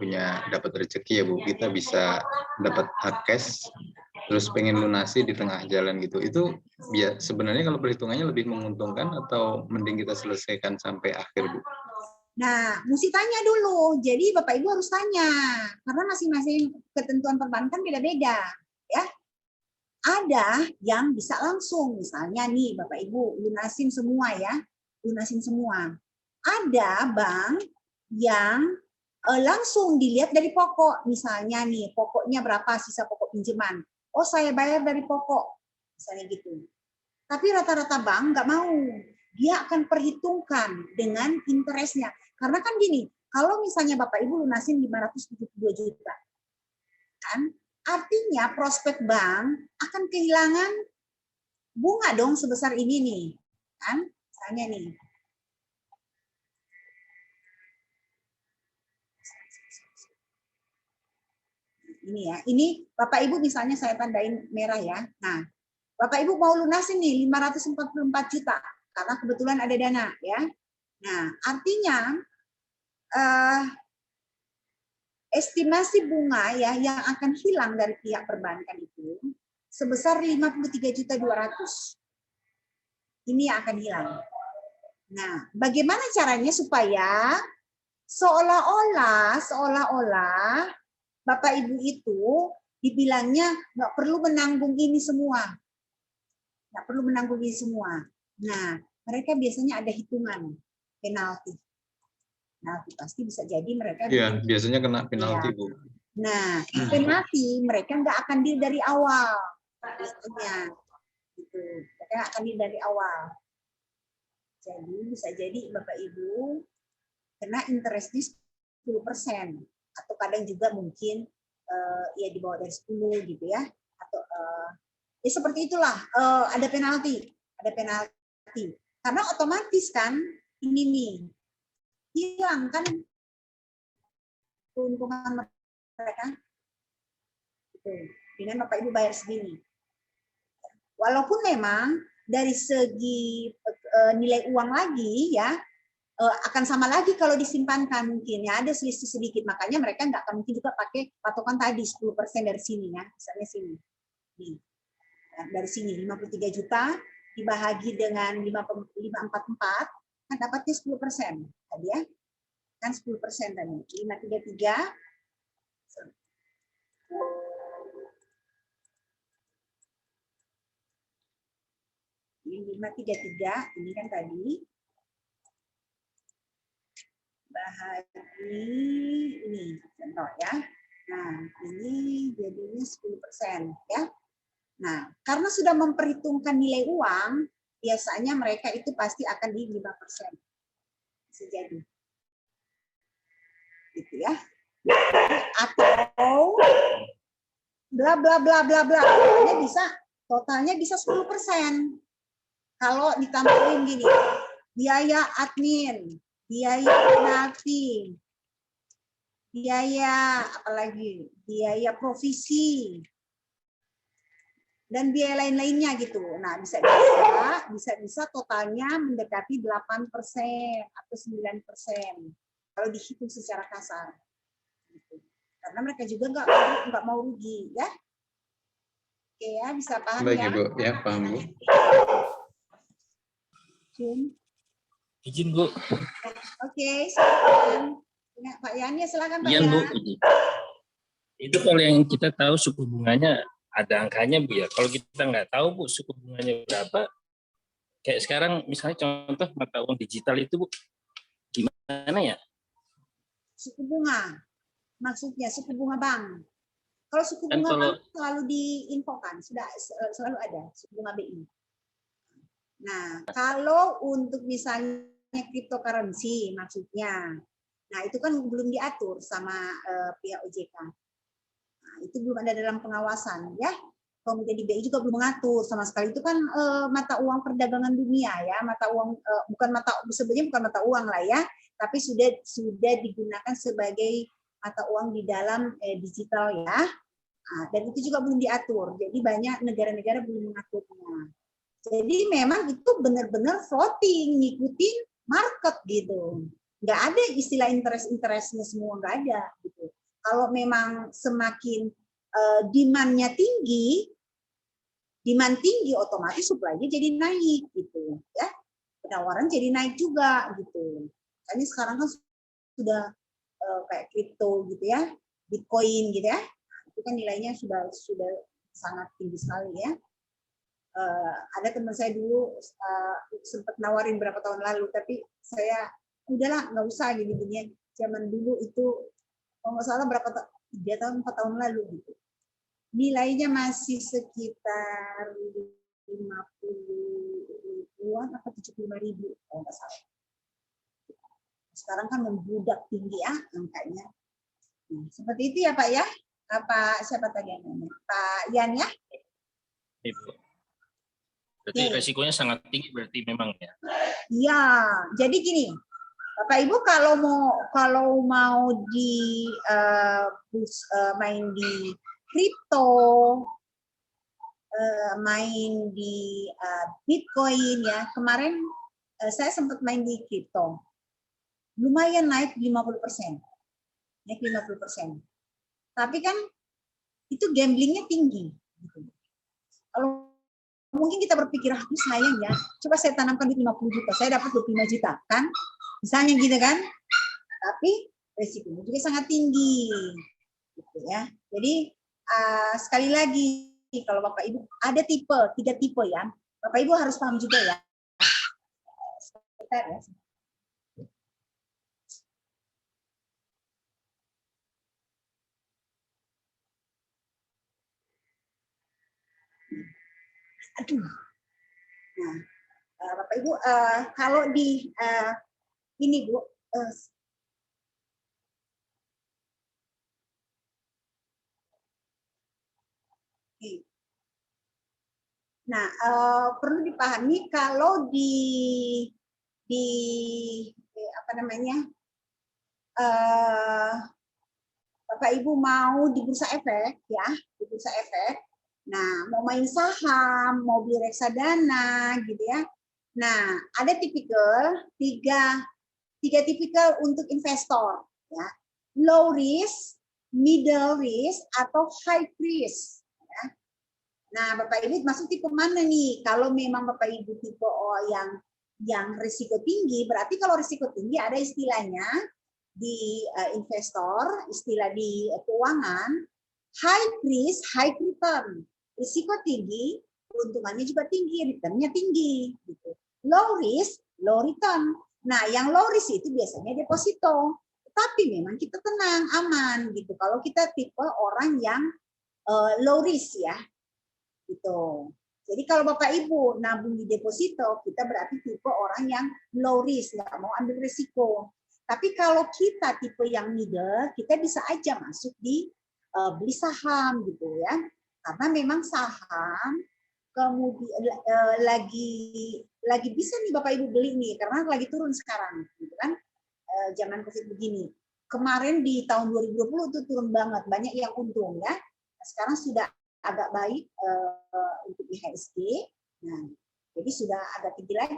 dapat rezeki ya Bu, kita bisa dapat hard cash, terus pengen lunasi di tengah jalan gitu. Itu sebenarnya kalau perhitungannya lebih menguntungkan atau mending kita selesaikan sampai akhir Bu? Nah, mesti tanya dulu. Jadi Bapak Ibu harus tanya, karena masing-masing ketentuan perbankan beda-beda, ya. Ada yang bisa langsung, misalnya nih Bapak Ibu lunasin semua ya, lunasin semua. Ada bank yang langsung dilihat dari pokok, misalnya nih pokoknya berapa sisa pokok pinjaman. Oh saya bayar dari pokok, misalnya gitu. Tapi rata-rata bank nggak mau, dia akan perhitungkan dengan interestnya. Karena kan gini, kalau misalnya Bapak Ibu lunasin 572 juta, kan? Artinya prospek bank akan kehilangan bunga dong sebesar ini nih, kan? Misalnya nih. Ini ya, ini Bapak Ibu misalnya saya tandain merah ya. Nah, Bapak Ibu mau lunasin nih 544 juta karena kebetulan ada dana ya. Nah, artinya estimasi bunga ya yang akan hilang dari pihak perbankan itu sebesar 53.200.000. Ini yang akan hilang. Nah, bagaimana caranya supaya seolah-olah Bapak Ibu itu dibilangnya nggak perlu menanggung ini semua. Nggak perlu menanggung ini semua. Nah, mereka biasanya ada hitungan penalti. Nah, pasti bisa jadi mereka. Iya, biasanya kena penalti, ya. Bu. Nah, penalti mereka nggak akan deal dari awal, biasanya. Gitu. Mereka nggak akan deal dari awal. Jadi bisa jadi Bapak Ibu kena interestnya 10%, atau kadang juga mungkin ya di bawah dari 10 gitu ya, atau ya seperti itulah, ada penalti, karena otomatis kan ini nih hilang kan keuntungan mereka gitu, dengan Bapak Ibu bayar segini. Walaupun memang dari segi nilai uang lagi ya akan sama lagi kalau disimpankan, mungkin ya ada selisih sedikit, makanya mereka nggak akan mungkin juga pakai patokan tadi 10% dari sini ya, misalnya sini nih, dari sini 53 juta dibahagi dengan 544 kan dapatnya 10% tadi ya, kan 10% tadi 533 ini 533 ini kan tadi bahagi ini contoh ya. Nah, ini jadinya 10% ya. Nah, karena sudah memperhitungkan nilai uang, biasanya mereka itu pasti akan di 5%. Bisa jadi. Gitu ya. Atau bla bla bla bla bla. Totalnya bisa 10%. Kalau ditambahin gini, biaya admin, biaya penalti, biaya apalagi, biaya provisi, dan biaya lain-lainnya gitu. Nah, bisa totalnya mendekati 8% atau 9% kalau dihitung secara kasar. Gitu. Karena mereka juga nggak mau rugi, ya. Oke ya, bisa paham. Baik, ya? Ibu, ya paham Bu. Izin Bu. Oke, silakan. Ya, Pak Yani, silakan Pak Iya Bu. Yan. Itu kalau yang kita tahu suku bunganya ada angkanya Bu ya. Kalau kita nggak tahu Bu suku bunganya berapa, kayak sekarang misalnya contoh mata uang digital itu Bu, gimana ya? Suku bunga, maksudnya suku bunga bank. Kalau suku bunga bank selalu diinfokan, sudah selalu ada suku bunga BI. Nah, kalau untuk misalnya cryptocurrency maksudnya, nah itu kan belum diatur sama pihak OJK. Nah, itu belum ada dalam pengawasan ya. Kemudian di BI juga belum mengatur sama sekali. Itu kan mata uang perdagangan dunia ya, mata uang sebenarnya bukan mata uang lah ya, tapi sudah digunakan sebagai mata uang di dalam digital ya. Nah, dan itu juga belum diatur. Jadi banyak negara-negara belum mengaturnya. Jadi memang itu benar-benar floating, ngikutin market gitu. Nggak ada istilah interest-interestnya semua, nggak ada gitu. Kalau memang semakin demand-nya tinggi, demand tinggi otomatis supply-nya jadi naik gitu ya. Penawaran jadi naik juga gitu. Ini sekarang kan sudah kayak kripto gitu ya, Bitcoin gitu ya. Itu kan nilainya sudah sangat tinggi sekali ya. Ada teman saya dulu sempat nawarin berapa tahun lalu, tapi saya udahlah nggak usah gini-gini. Zaman dulu itu kalau nggak salah 3 tahun 4 tahun lalu gitu. Nilainya masih sekitar 50 ribuan atau 75.000 kalau nggak salah. Sekarang kan membludak tinggi ya angkanya. Nah, seperti itu ya Pak ya. Apa siapa tadi yang nanya? Pak Yan ya? Ibu. Berarti resikonya sangat tinggi berarti memang ya. Iya, jadi gini, Bapak Ibu kalau mau di main di kripto, main di Bitcoin ya. Kemarin saya sempat main di kripto. Lumayan naik 50%. Naik 50%. Tapi kan itu gamblingnya tinggi. Kalau mungkin kita berpikir, sayang ya, coba saya tanamkan di 50 juta, saya dapat 25 juta, kan? Misalnya gitu kan? Tapi resikonya juga sangat tinggi. Gitu ya. Jadi, sekali lagi, kalau Bapak Ibu, ada 3 tipe ya. Bapak Ibu harus paham juga ya. Sebentar ya. Aduh. Nah, Bapak Ibu, kalau di ini Bu, nah perlu dipahami kalau di apa namanya, Bapak Ibu mau di bursa efek ya, di bursa efek. Nah, mau main saham, mau beli reksadana gitu ya. Nah, ada tiga tipikal untuk investor ya. Low risk, middle risk, atau high risk ya. Nah, Bapak Ibu masuk tipe mana nih? Kalau memang Bapak Ibu tipe yang risiko tinggi, berarti kalau risiko tinggi ada istilahnya di investor, istilah di keuangan, high risk, high return. Risiko tinggi, keuntungannya juga tinggi, returnnya tinggi. Gitu. Low risk, low return. Nah, yang low risk itu biasanya deposito. Tapi memang kita tenang, aman gitu. Kalau kita tipe orang yang low risk ya, gitu. Jadi kalau Bapak Ibu nabung di deposito, kita berarti tipe orang yang low risk, nggak mau ambil risiko. Tapi kalau kita tipe yang middle, kita bisa aja masuk di beli saham gitu ya. Karena memang saham kemudian lagi bisa nih Bapak Ibu beli nih karena lagi turun sekarang gitu kan. Zaman Covid begini. Kemarin di tahun 2020 itu turun banget, banyak yang untung ya. Sekarang sudah agak baik untuk IHSG. Nah, jadi sudah agak tinggi lagi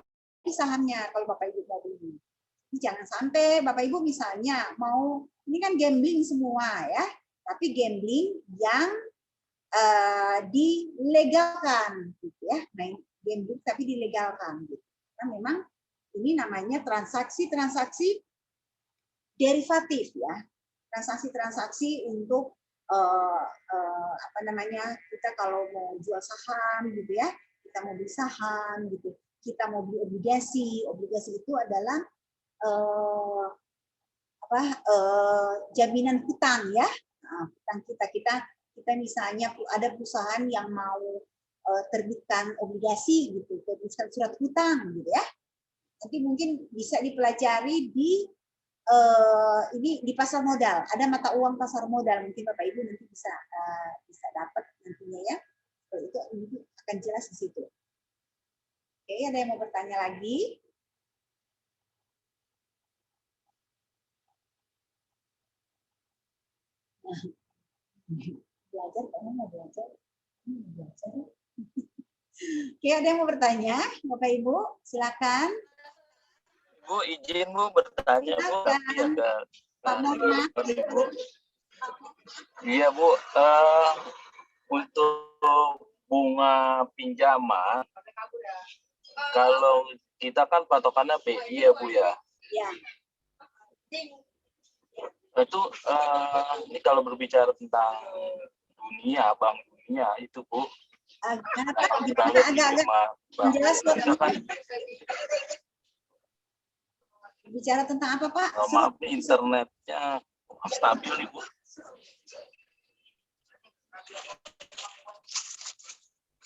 sahamnya kalau Bapak Ibu mau beli. Jangan sampai Bapak Ibu misalnya mau, ini kan gambling semua ya, tapi gambling yang dilegalkan gitu ya, main gambling tapi dilegalkan gitu. Karena memang ini namanya transaksi derivatif ya, transaksi untuk apa namanya, kita kalau mau jual saham gitu ya, kita mau beli saham gitu, kita mau beli obligasi itu adalah jaminan hutang ya. Nah, hutang kita misalnya ada perusahaan yang mau terbitkan obligasi gitu, terbitkan surat hutang gitu ya. Nanti mungkin bisa dipelajari di ini di pasar modal. Ada mata uang pasar modal, mungkin Bapak Ibu nanti bisa dapat nantinya ya. Itu akan jelas di situ. Oke, ada yang mau bertanya lagi? Belajar, kamu mau belajar? Belajar. Oke, ada yang mau bertanya? Bapak Ibu, silakan. Bu, izin Bu bertanya Bu, tapi agak Pak Muhammad. Bu. Iya Bu, untuk bunga pinjaman, kalau kita kan patokannya BI ya Bu ya. Ya. Itu ini kalau berbicara tentang dunia, bank dunia itu Bu. Agak menjelaskan. Bicara tentang apa Pak? Maaf nih, internetnya stabil nih Bu.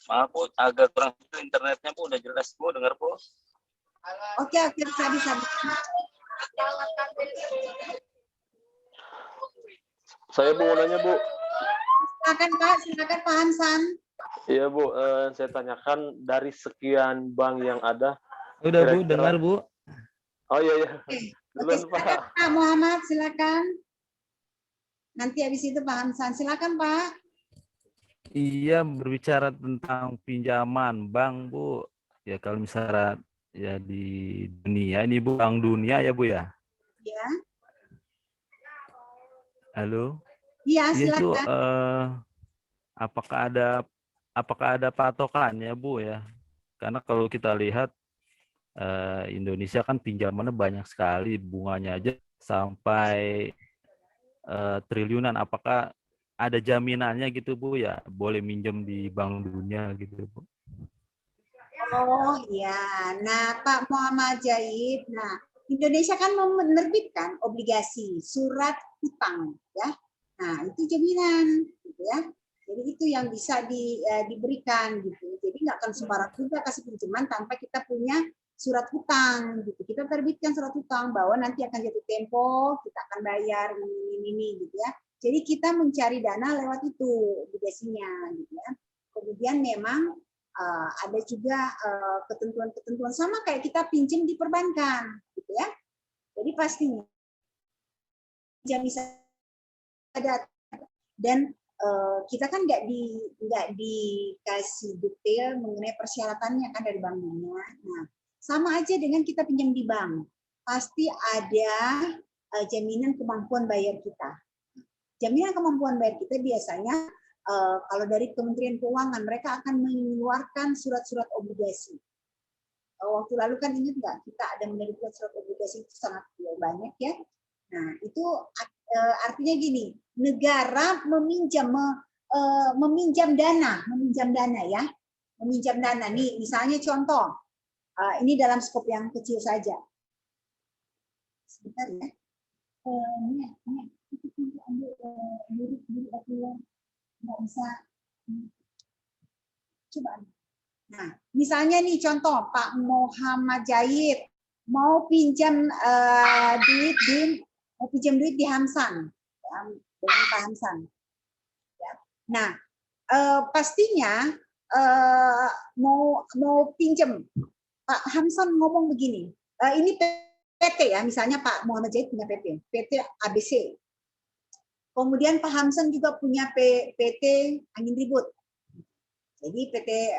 Maaf Bu, agak kurang internetnya Bu, udah jelas Bu, dengar Bu. Oke, bisa. Saya mau nanya Bu. Silakan Pak Hansan. Iya Bu, saya tanyakan dari sekian bank yang ada. Udah Bu, dengar Bu. Oh iya. Oke, silakan Pak Muhammad, silakan. Nanti habis itu Pak Hansan, silakan Pak. Iya, berbicara tentang pinjaman bank Bu. Ya kalau misalnya ya di dunia ini Bu, Bank Dunia ya Bu ya. Ya. Halo. Iya, silakan. Itu apakah ada patokannya Bu ya? Karena kalau kita lihat Indonesia kan pinjamannya banyak sekali, bunganya aja sampai triliunan. Apakah ada jaminannya gitu Bu ya? Boleh minjem di Bank Dunia gitu Bu? Oh ya, nah Pak Muhammad Jahid, nah Indonesia kan menerbitkan obligasi surat hutang ya. Nah itu jaminan, gitu ya. Jadi itu yang bisa diberikan gitu. Jadi nggak akan sembarang juga kasih pinjaman tanpa kita punya surat hutang gitu. Kita terbitkan surat hutang bahwa nanti akan jatuh tempo, kita akan bayar ini gitu ya. Jadi kita mencari dana lewat itu obligasinya gitu ya. Kemudian memang ada juga ketentuan-ketentuan sama kayak kita pinjam di perbankan gitu ya. Jadi pastinya bisa ada dan kita kan nggak dikasih detail mengenai persyaratannya kan dari Bank Dunia. Nah, sama aja dengan kita pinjam di bank. Pasti ada jaminan kemampuan bayar kita. Jaminan kemampuan bayar kita biasanya kalau dari Kementerian Keuangan mereka akan mengeluarkan surat-surat obligasi. Waktu lalu kan ingat nggak kita ada menerbitkan surat obligasi itu sangat banyak ya. Nah itu artinya gini, negara meminjam dana ya, meminjam dana nih misalnya contoh ini dalam skop yang kecil saja. Sebentar ya. Ini ambil nggak bisa coba. Nah, misalnya nih contoh Pak Muhammad Jahid mau pinjam duit di Hamsan ya, dengan Pak Hamsan. Ya. Nah, pastinya mau pinjam Pak Hamsan ngomong begini. Ini PT ya, misalnya Pak Muhammad Jahid punya PT ABC. Kemudian Pak Hamsan juga punya PT Angin Ribut. Jadi PT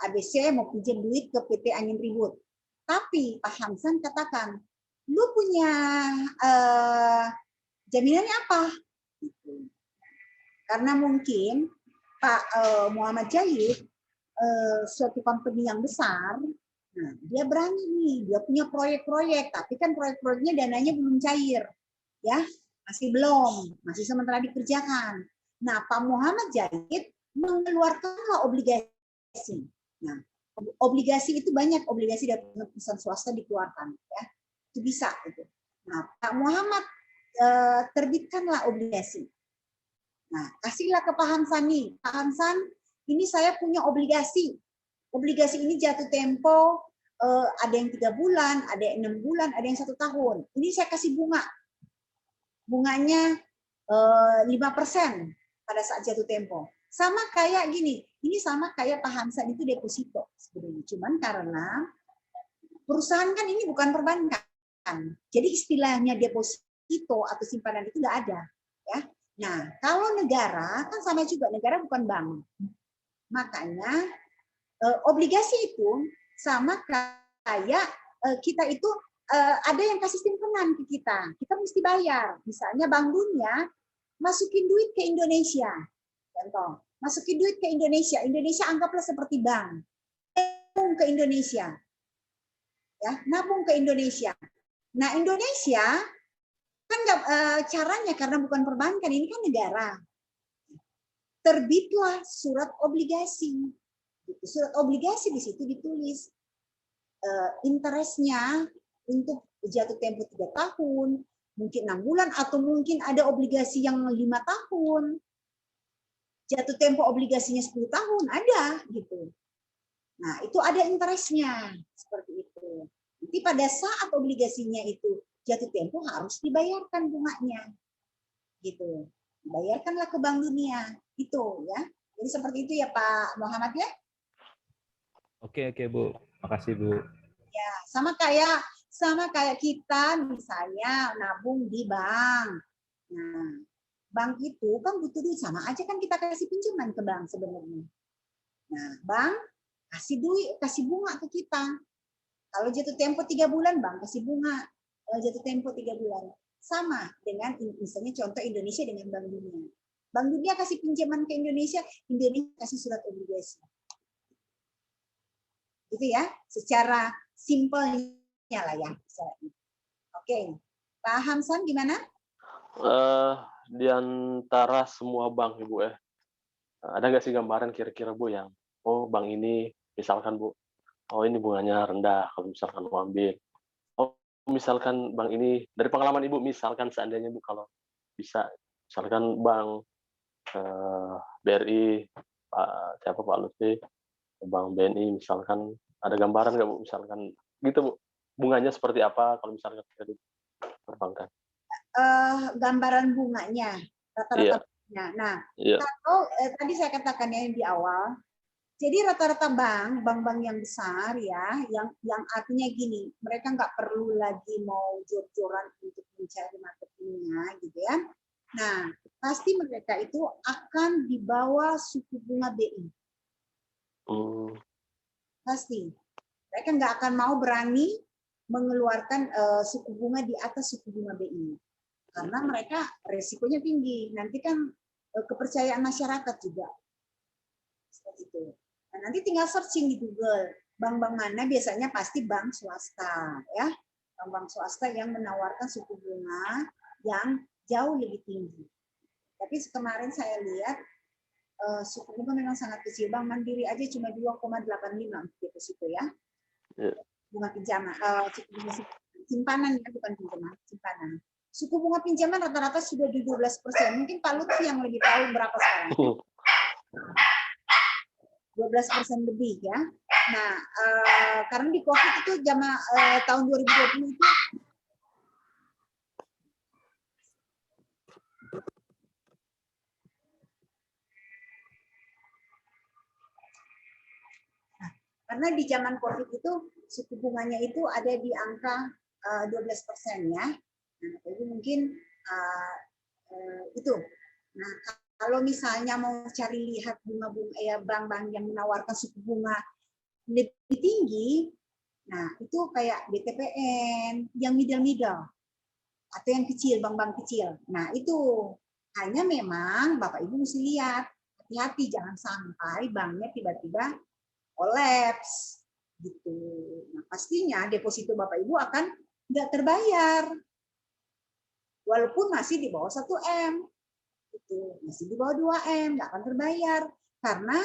ABC mau pinjam duit ke PT Angin Ribut. Tapi Pak Hamsan katakan, lu punya jaminannya apa? Karena mungkin Pak Muhammad Jahid suatu company yang besar, nah, dia berani nih, dia punya proyek-proyek, tapi kan proyek-proyeknya dananya belum cair, ya. Masih belum, masih sementara dikerjakan. Nah, Pak Muhammad Jahid mengeluarkanlah obligasi. Nah, obligasi itu banyak, obligasi dari perusahaan swasta dikeluarkan, ya. Itu bisa gitu. Nah, Pak Muhammad terbitkanlah obligasi. Nah, kasihlah ke Pak Hamsan nih. Pak Hamsan, ini saya punya obligasi. Obligasi ini jatuh tempo, ada yang 3 bulan, ada yang 6 bulan, ada yang 1 tahun. Ini saya kasih bunga. Bunganya 5% pada saat jatuh tempo. Sama kayak gini, ini sama kayak Pak Hamsan itu deposito sebenarnya. Cuman karena perusahaan kan ini bukan perbankan. Jadi istilahnya deposito atau simpanan itu nggak ada. Ya. Nah, kalau negara kan sama juga, negara bukan bank. Makanya obligasi itu sama kayak kita itu ada yang kasih simpanan ke kita. Kita mesti bayar. Misalnya Bank Dunia masukin duit ke Indonesia. Contoh, masukin duit ke Indonesia. Indonesia anggaplah seperti bank. Nabung ke Indonesia. Ya, nabung ke Indonesia. Nah, Indonesia kan caranya karena bukan perbankan, ini kan negara. Terbitlah surat obligasi. Surat obligasi di situ ditulis interestnya untuk jatuh tempo 3 tahun, mungkin 6 bulan, atau mungkin ada obligasi yang 5 tahun. Jatuh tempo obligasinya 10 tahun, ada gitu. Nah, itu ada interestnya, seperti itu. Nanti pada saat obligasinya itu jatuh tempo harus dibayarkan bunganya. Gitu. Dibayarkanlah ke Bank Dunia. Itu ya. Jadi seperti itu ya Pak Muhammad ya. Oke Bu. Makasih Bu. Ya, sama kayak kita misalnya nabung di bank. Nah, bank itu kan butuh duit, sama aja kan kita kasih pinjaman ke bank sebenarnya. Nah, bank kasih duit, kasih bunga ke kita. Kalau jatuh tempo 3 bulan, bank kasih bunga. Jatuh tempo 3 bulan. Sama dengan misalnya contoh Indonesia dengan Bank Dunia. Bank Dunia kasih pinjaman ke Indonesia, Indonesia kasih surat obligasi. Itu ya, secara simpelnya lah ya. Oke, Pak Hamsan gimana? Di antara semua bank Ibu ya, ada nggak sih gambaran kira-kira Bu yang, oh bank ini misalkan Bu, oh ini bunganya rendah kalau misalkan mau ambil. Oh misalkan bank ini, dari pengalaman Ibu, misalkan seandainya Bu kalau bisa, misalkan bank BRI, Pak Lutfi, Bank BNI misalkan, ada gambaran nggak Bu misalkan gitu Bu, bunganya seperti apa kalau misalkan kredit perbankan? Gambaran bunganya, rata-rata bunganya. Nah, kalau tadi saya katakan ya di awal, jadi rata-rata bank-bank yang besar ya, yang artinya gini, mereka nggak perlu lagi mau jor-joran untuk mencari marketingnya gitu ya. Nah, pasti mereka itu akan di bawah suku bunga BI. Pasti. Mereka nggak akan mau berani mengeluarkan suku bunga di atas suku bunga BI. Karena mereka resikonya tinggi. Nanti kan kepercayaan masyarakat juga. Seperti itu. Nah, nanti tinggal searching di Google. Bank-bank mana biasanya pasti bank swasta. Ya. Bank-bank swasta yang menawarkan suku bunga yang jauh lebih tinggi. Tapi kemarin saya lihat suku bunga memang sangat kecil. Bank Mandiri aja cuma 2,85 deposito ya. Bunga pinjaman, suku bunga simpanan ya, bukan pinjaman, simpanan. Suku bunga pinjaman rata-rata sudah di 12%. Mungkin Pak Lutfi yang lebih tahu berapa sekarang. 12% lebih ya. Nah, karena di COVID itu tahun 2020 itu karena di zaman COVID itu suku bunganya itu ada di angka 12% ya. Nah, jadi mungkin itu. Nah, kalau misalnya mau cari lihat bunga-bunga ya bank-bank yang menawarkan suku bunga lebih tinggi, nah itu kayak BTPN yang middle atau yang kecil, bank-bank kecil. Nah itu hanya memang Bapak Ibu mesti lihat, hati-hati jangan sampai banknya tiba-tiba kolaps gitu. Nah, pastinya deposito Bapak Ibu akan nggak terbayar. Walaupun masih di bawah 1M. Gitu. Masih di bawah 2M, nggak akan terbayar. Karena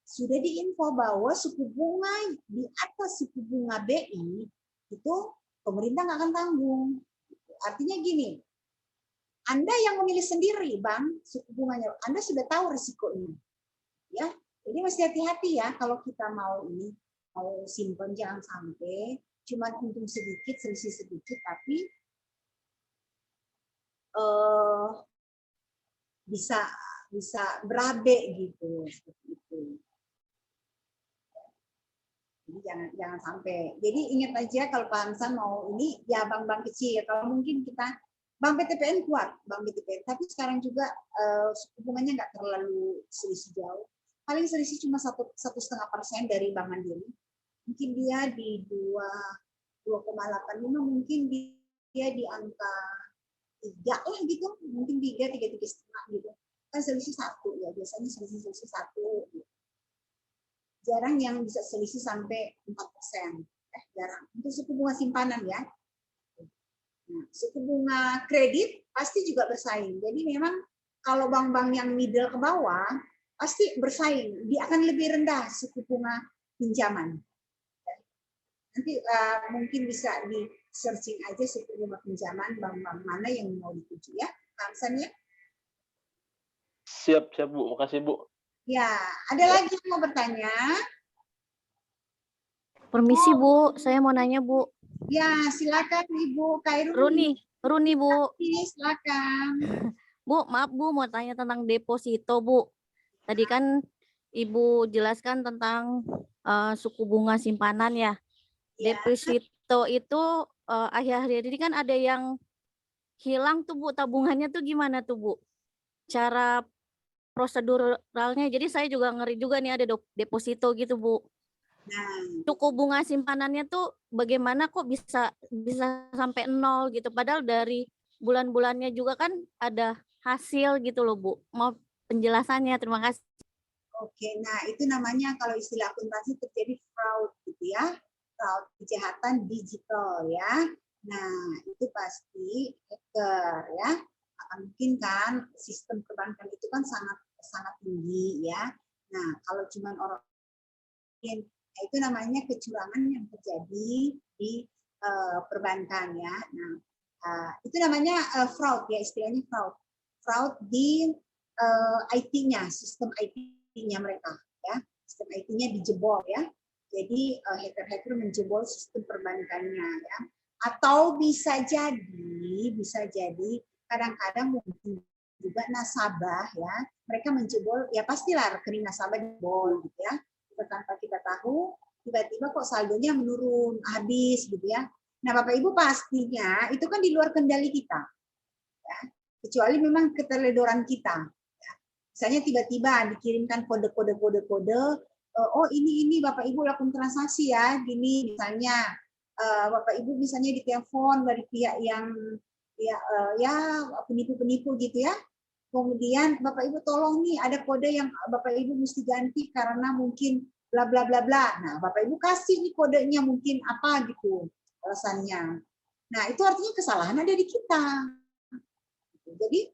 sudah diinfo bahwa suku bunga di atas suku bunga BI itu pemerintah nggak akan tanggung. Artinya gini, Anda yang memilih sendiri bank suku bunganya, Anda sudah tahu risikonya. Ya, jadi mesti hati-hati ya kalau kita mau simpan, jangan sampai cuma untung sedikit, selisih sedikit, tapi bisa berabe gitu, seperti itu. Jadi jangan sampai. Jadi ingat aja kalau Pak Hamsan mau ini ya bank-bank kecil. Kalau mungkin kita Bank BTPN kuat, Bank BTPN. Tapi sekarang juga suku bunganya nggak terlalu selisih jauh. Paling selisih cuma 1,5% dari Bank Mandiri. Mungkin dia di 2,85, mungkin dia di angka 3 lah gitu, mungkin 3,5 gitu. Kan selisih 1 ya, biasanya selisih 1. Gitu. Jarang yang bisa selisih sampai 4%. Jarang. Untuk suku bunga simpanan ya. Nah, suku bunga kredit pasti juga bersaing. Jadi memang kalau bank-bank yang middle ke bawah pasti bersaing. Dia akan lebih rendah suku bunga pinjaman. Nanti mungkin bisa di searching aja suku bunga pinjaman bank-bank mana yang mau dituju ya, Kamsan ya. Siap Bu. Makasih Bu. Ya, ada lagi yang mau bertanya? Permisi Bu, saya mau nanya Bu. Ya, silakan Ibu Khairul. Runi Bu. Silakan. Bu, maaf Bu, mau tanya tentang deposito Bu. Tadi kan Ibu jelaskan tentang suku bunga simpanan ya. Deposito itu akhir-akhir ini kan ada yang hilang tuh Bu, tabungannya tuh gimana tuh Bu? Cara proseduralnya, jadi saya juga ngeri juga nih ada deposito gitu Bu. Suku bunga simpanannya tuh bagaimana kok bisa sampai 0 gitu, padahal dari bulan-bulannya juga kan ada hasil gitu loh Bu. Mau penjelasannya, terima kasih. Oke, nah itu namanya kalau istilah akuntansi terjadi fraud gitu ya, fraud, kejahatan digital ya. Nah itu pasti hacker ya. Mungkin kan sistem perbankan itu kan sangat tinggi ya. Nah kalau cuma orang itu namanya kecurangan yang terjadi di perbankan ya. Nah itu namanya fraud ya, istilahnya fraud di IT-nya, sistem IT-nya mereka ya, sistem IT-nya dijebol ya. Jadi hacker-hacker menjebol sistem perbankannya ya. Atau bisa jadi kadang-kadang mungkin juga nasabah ya, mereka menjebol ya, pastilah rekening nasabah dijebol gitu ya. Tanpa kita tahu, tiba-tiba kok saldonya menurun, habis gitu ya. Nah, Bapak Ibu pastinya itu kan di luar kendali kita. Ya. Kecuali memang keteledoran kita. Ya. Misalnya tiba-tiba dikirimkan kode, oh ini Bapak Ibu lakukan transaksi ya, gini misalnya Bapak Ibu misalnya ditelepon dari pihak yang ya penipu-penipu gitu ya. Kemudian Bapak Ibu tolong nih ada kode yang Bapak Ibu mesti ganti karena mungkin bla bla bla bla. Nah, Bapak Ibu kasih nih kodenya mungkin apa gitu alasannya. Nah, itu artinya kesalahan ada di kita. Jadi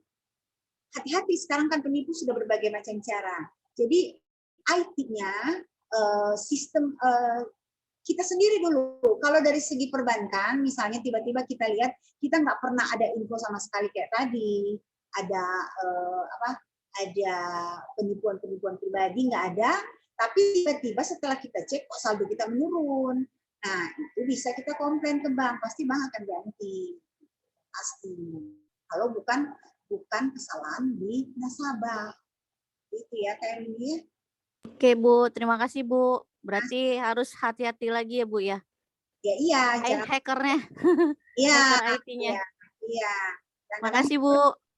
hati-hati, sekarang kan penipu sudah berbagai macam cara. Jadi IT-nya sistem kita sendiri dulu. Kalau dari segi perbankan, misalnya tiba-tiba kita lihat kita nggak pernah ada info sama sekali kayak tadi. Ada ada penipuan pribadi nggak ada, tapi tiba-tiba setelah kita cek kok saldo kita menurun. Nah itu bisa kita komplain ke bank, pasti bank akan ganti pasti. Kalau bukan kesalahan di nasabah, itu ya kayak ini. Oke Bu, terima kasih Bu. Berarti harus hati-hati lagi ya Bu ya. Ya iya. Hackernya. Iya. Hacker IT-nya. Iya. Makasih Bu.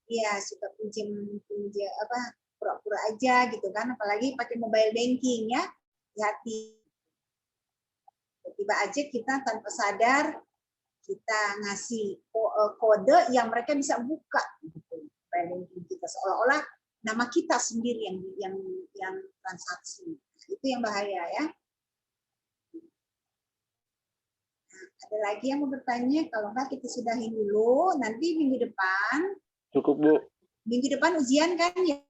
Iya, suka pinjam pura-pura aja gitu kan, apalagi pakai mobile banking ya, hati. Tiba-tiba aja kita tanpa sadar kita ngasih kode yang mereka bisa buka gitu, mobile banking kita seolah-olah nama kita sendiri yang transaksi. Itu yang bahaya ya. Nah, ada lagi yang mau bertanya? Kalau enggak kita sudahin dulu, nanti minggu depan. Cukup Bu. Minggu depan ujian kan ya?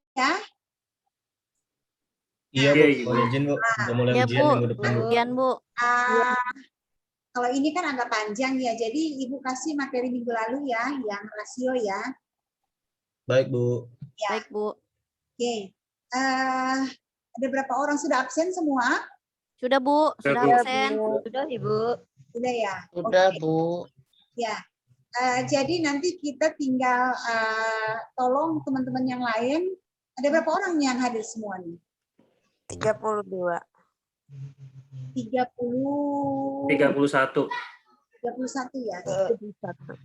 Iya Bu, mau izin Bu. Udah mulai ujian minggu depan Bu. Ujian Bu. Kalau ini kan agak panjang ya, jadi Ibu kasih materi minggu lalu ya, yang rasio ya. Baik Bu. Ya. Baik Bu. Oke. Ada berapa orang sudah absen semua? Sudah Bu, sudah absen. Sudah Ibu. Sudah ya? Sudah Bu. Ya. Jadi nanti kita tinggal tolong teman-teman yang lain. Ada berapa orang yang hadir semua nih? 32. 31 31 ya. 31.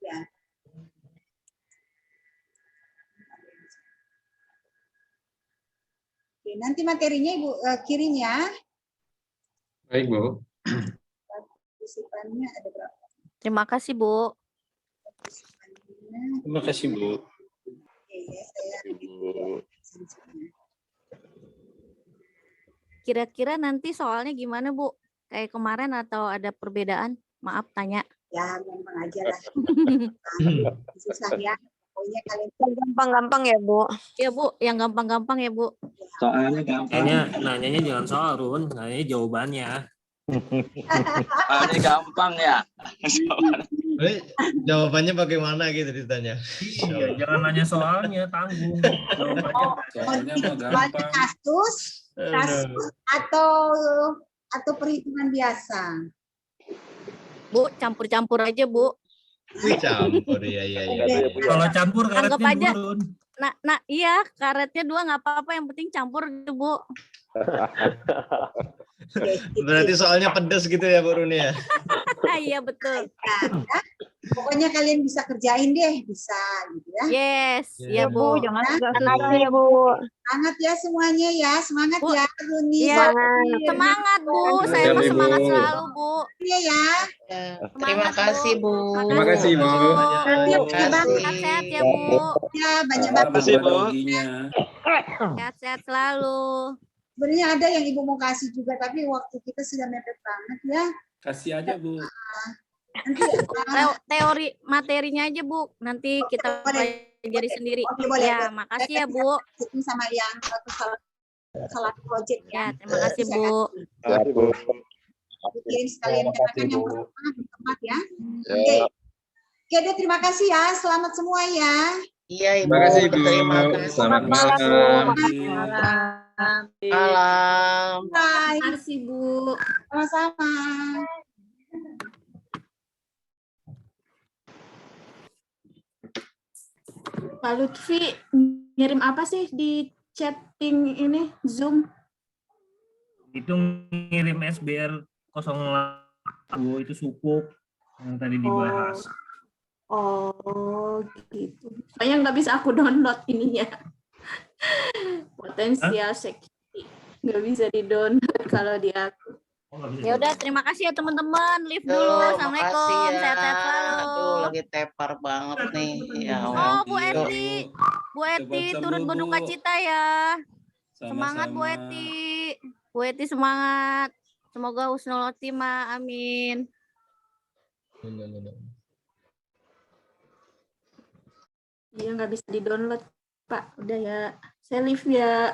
Ya. Oke, nanti materinya Ibu kirim ya. Baik, Bu. Partisipannya ada berapa? Terima kasih, Bu. Terima kasih, Bu. Oke, ya, saya Kira-kira nanti soalnya gimana, Bu? Kayak kemarin atau ada perbedaan? Maaf tanya. ya gampang aja lah. Susah ya. Pokoknya kalian Gampang-gampang ya, Bu. Ya, Bu, yang gampang-gampang ya, Bu. Soalnya gampang. Kayaknya nanyanya jangan soal, Run. Nanyanya jawabannya. Soalnya gampang ya. Jawabannya bagaimana gitu ditanya. Iya, jangan nanya soalnya, tanggung. Jawabannya soalnya kasus atau perhitungan biasa. Bu, campur-campur aja, Bu. Wih, campur ya. Kalau campur Anggap karetnya aja. turun. Nah, iya, karetnya 2 nggak apa-apa, yang penting campur gitu, Bu. Berarti soalnya pedes gitu ya, Bu Runi ya? Iya, betul. Ya. Pokoknya kalian bisa kerjain deh, bisa gitu ya. Yes, Ya, ya, Bu. Jangan Nah, susah ya, Bu. semangat ya semuanya ya, semangat Bu, ya Runi. Iya, semangat, Bu. Saya mah Ibu. semangat selalu, Bu. Iya ya. Terima Semangat, kasih, Bu. Terima kasih, Bu. Nanti Terima banyak banget kasih. Sehat-sehat ya, Bu. ya, banyak Terima banget. kasih, Bu. Sehat-sehat selalu. Sebenarnya ada yang Ibu mau kasih juga, tapi waktu kita sudah mepet banget ya. Kasih aja, Bu. Nanti Teori materinya aja, Bu. Nanti kita pelajari sendiri. boleh. Ya, makasih ya, Bu. Itu sama yang salah project Ya, ya. terima kasih, Bu. Kirim sekalian katakan yang pertama di tempat ya. Oke. Oke, deh, terima kasih ya. Selamat semua ya. Iya, Ibu. Terima kasih, Bu. Terima kasih. Selamat malam. Malam. Bye. Terima kasih, Bu. Sama-sama. Pak Lutfi ngirim apa sih di chatting ini Zoom? Itu ngirim SBR 08, Bu, itu sukuk yang tadi dibahas. Oh gitu. Soalnya nggak bisa aku download ininya. Potensial security nggak bisa di-download kalau di aku. Ya udah, terima kasih ya teman-teman. Live dulu. Duh, Assalamualaikum. makasih ya. Sehat-sehat selalu. Aduh, lagi tepar banget nih. Ya Oh, Allah. Bu Eti. Bu Eti turut berduka cita ya. Semangat Bu Eti. Bu Eti semangat. Semoga husnul khotimah. Amin. Iya nggak bisa di-download Pak. Udah ya. Saya live ya.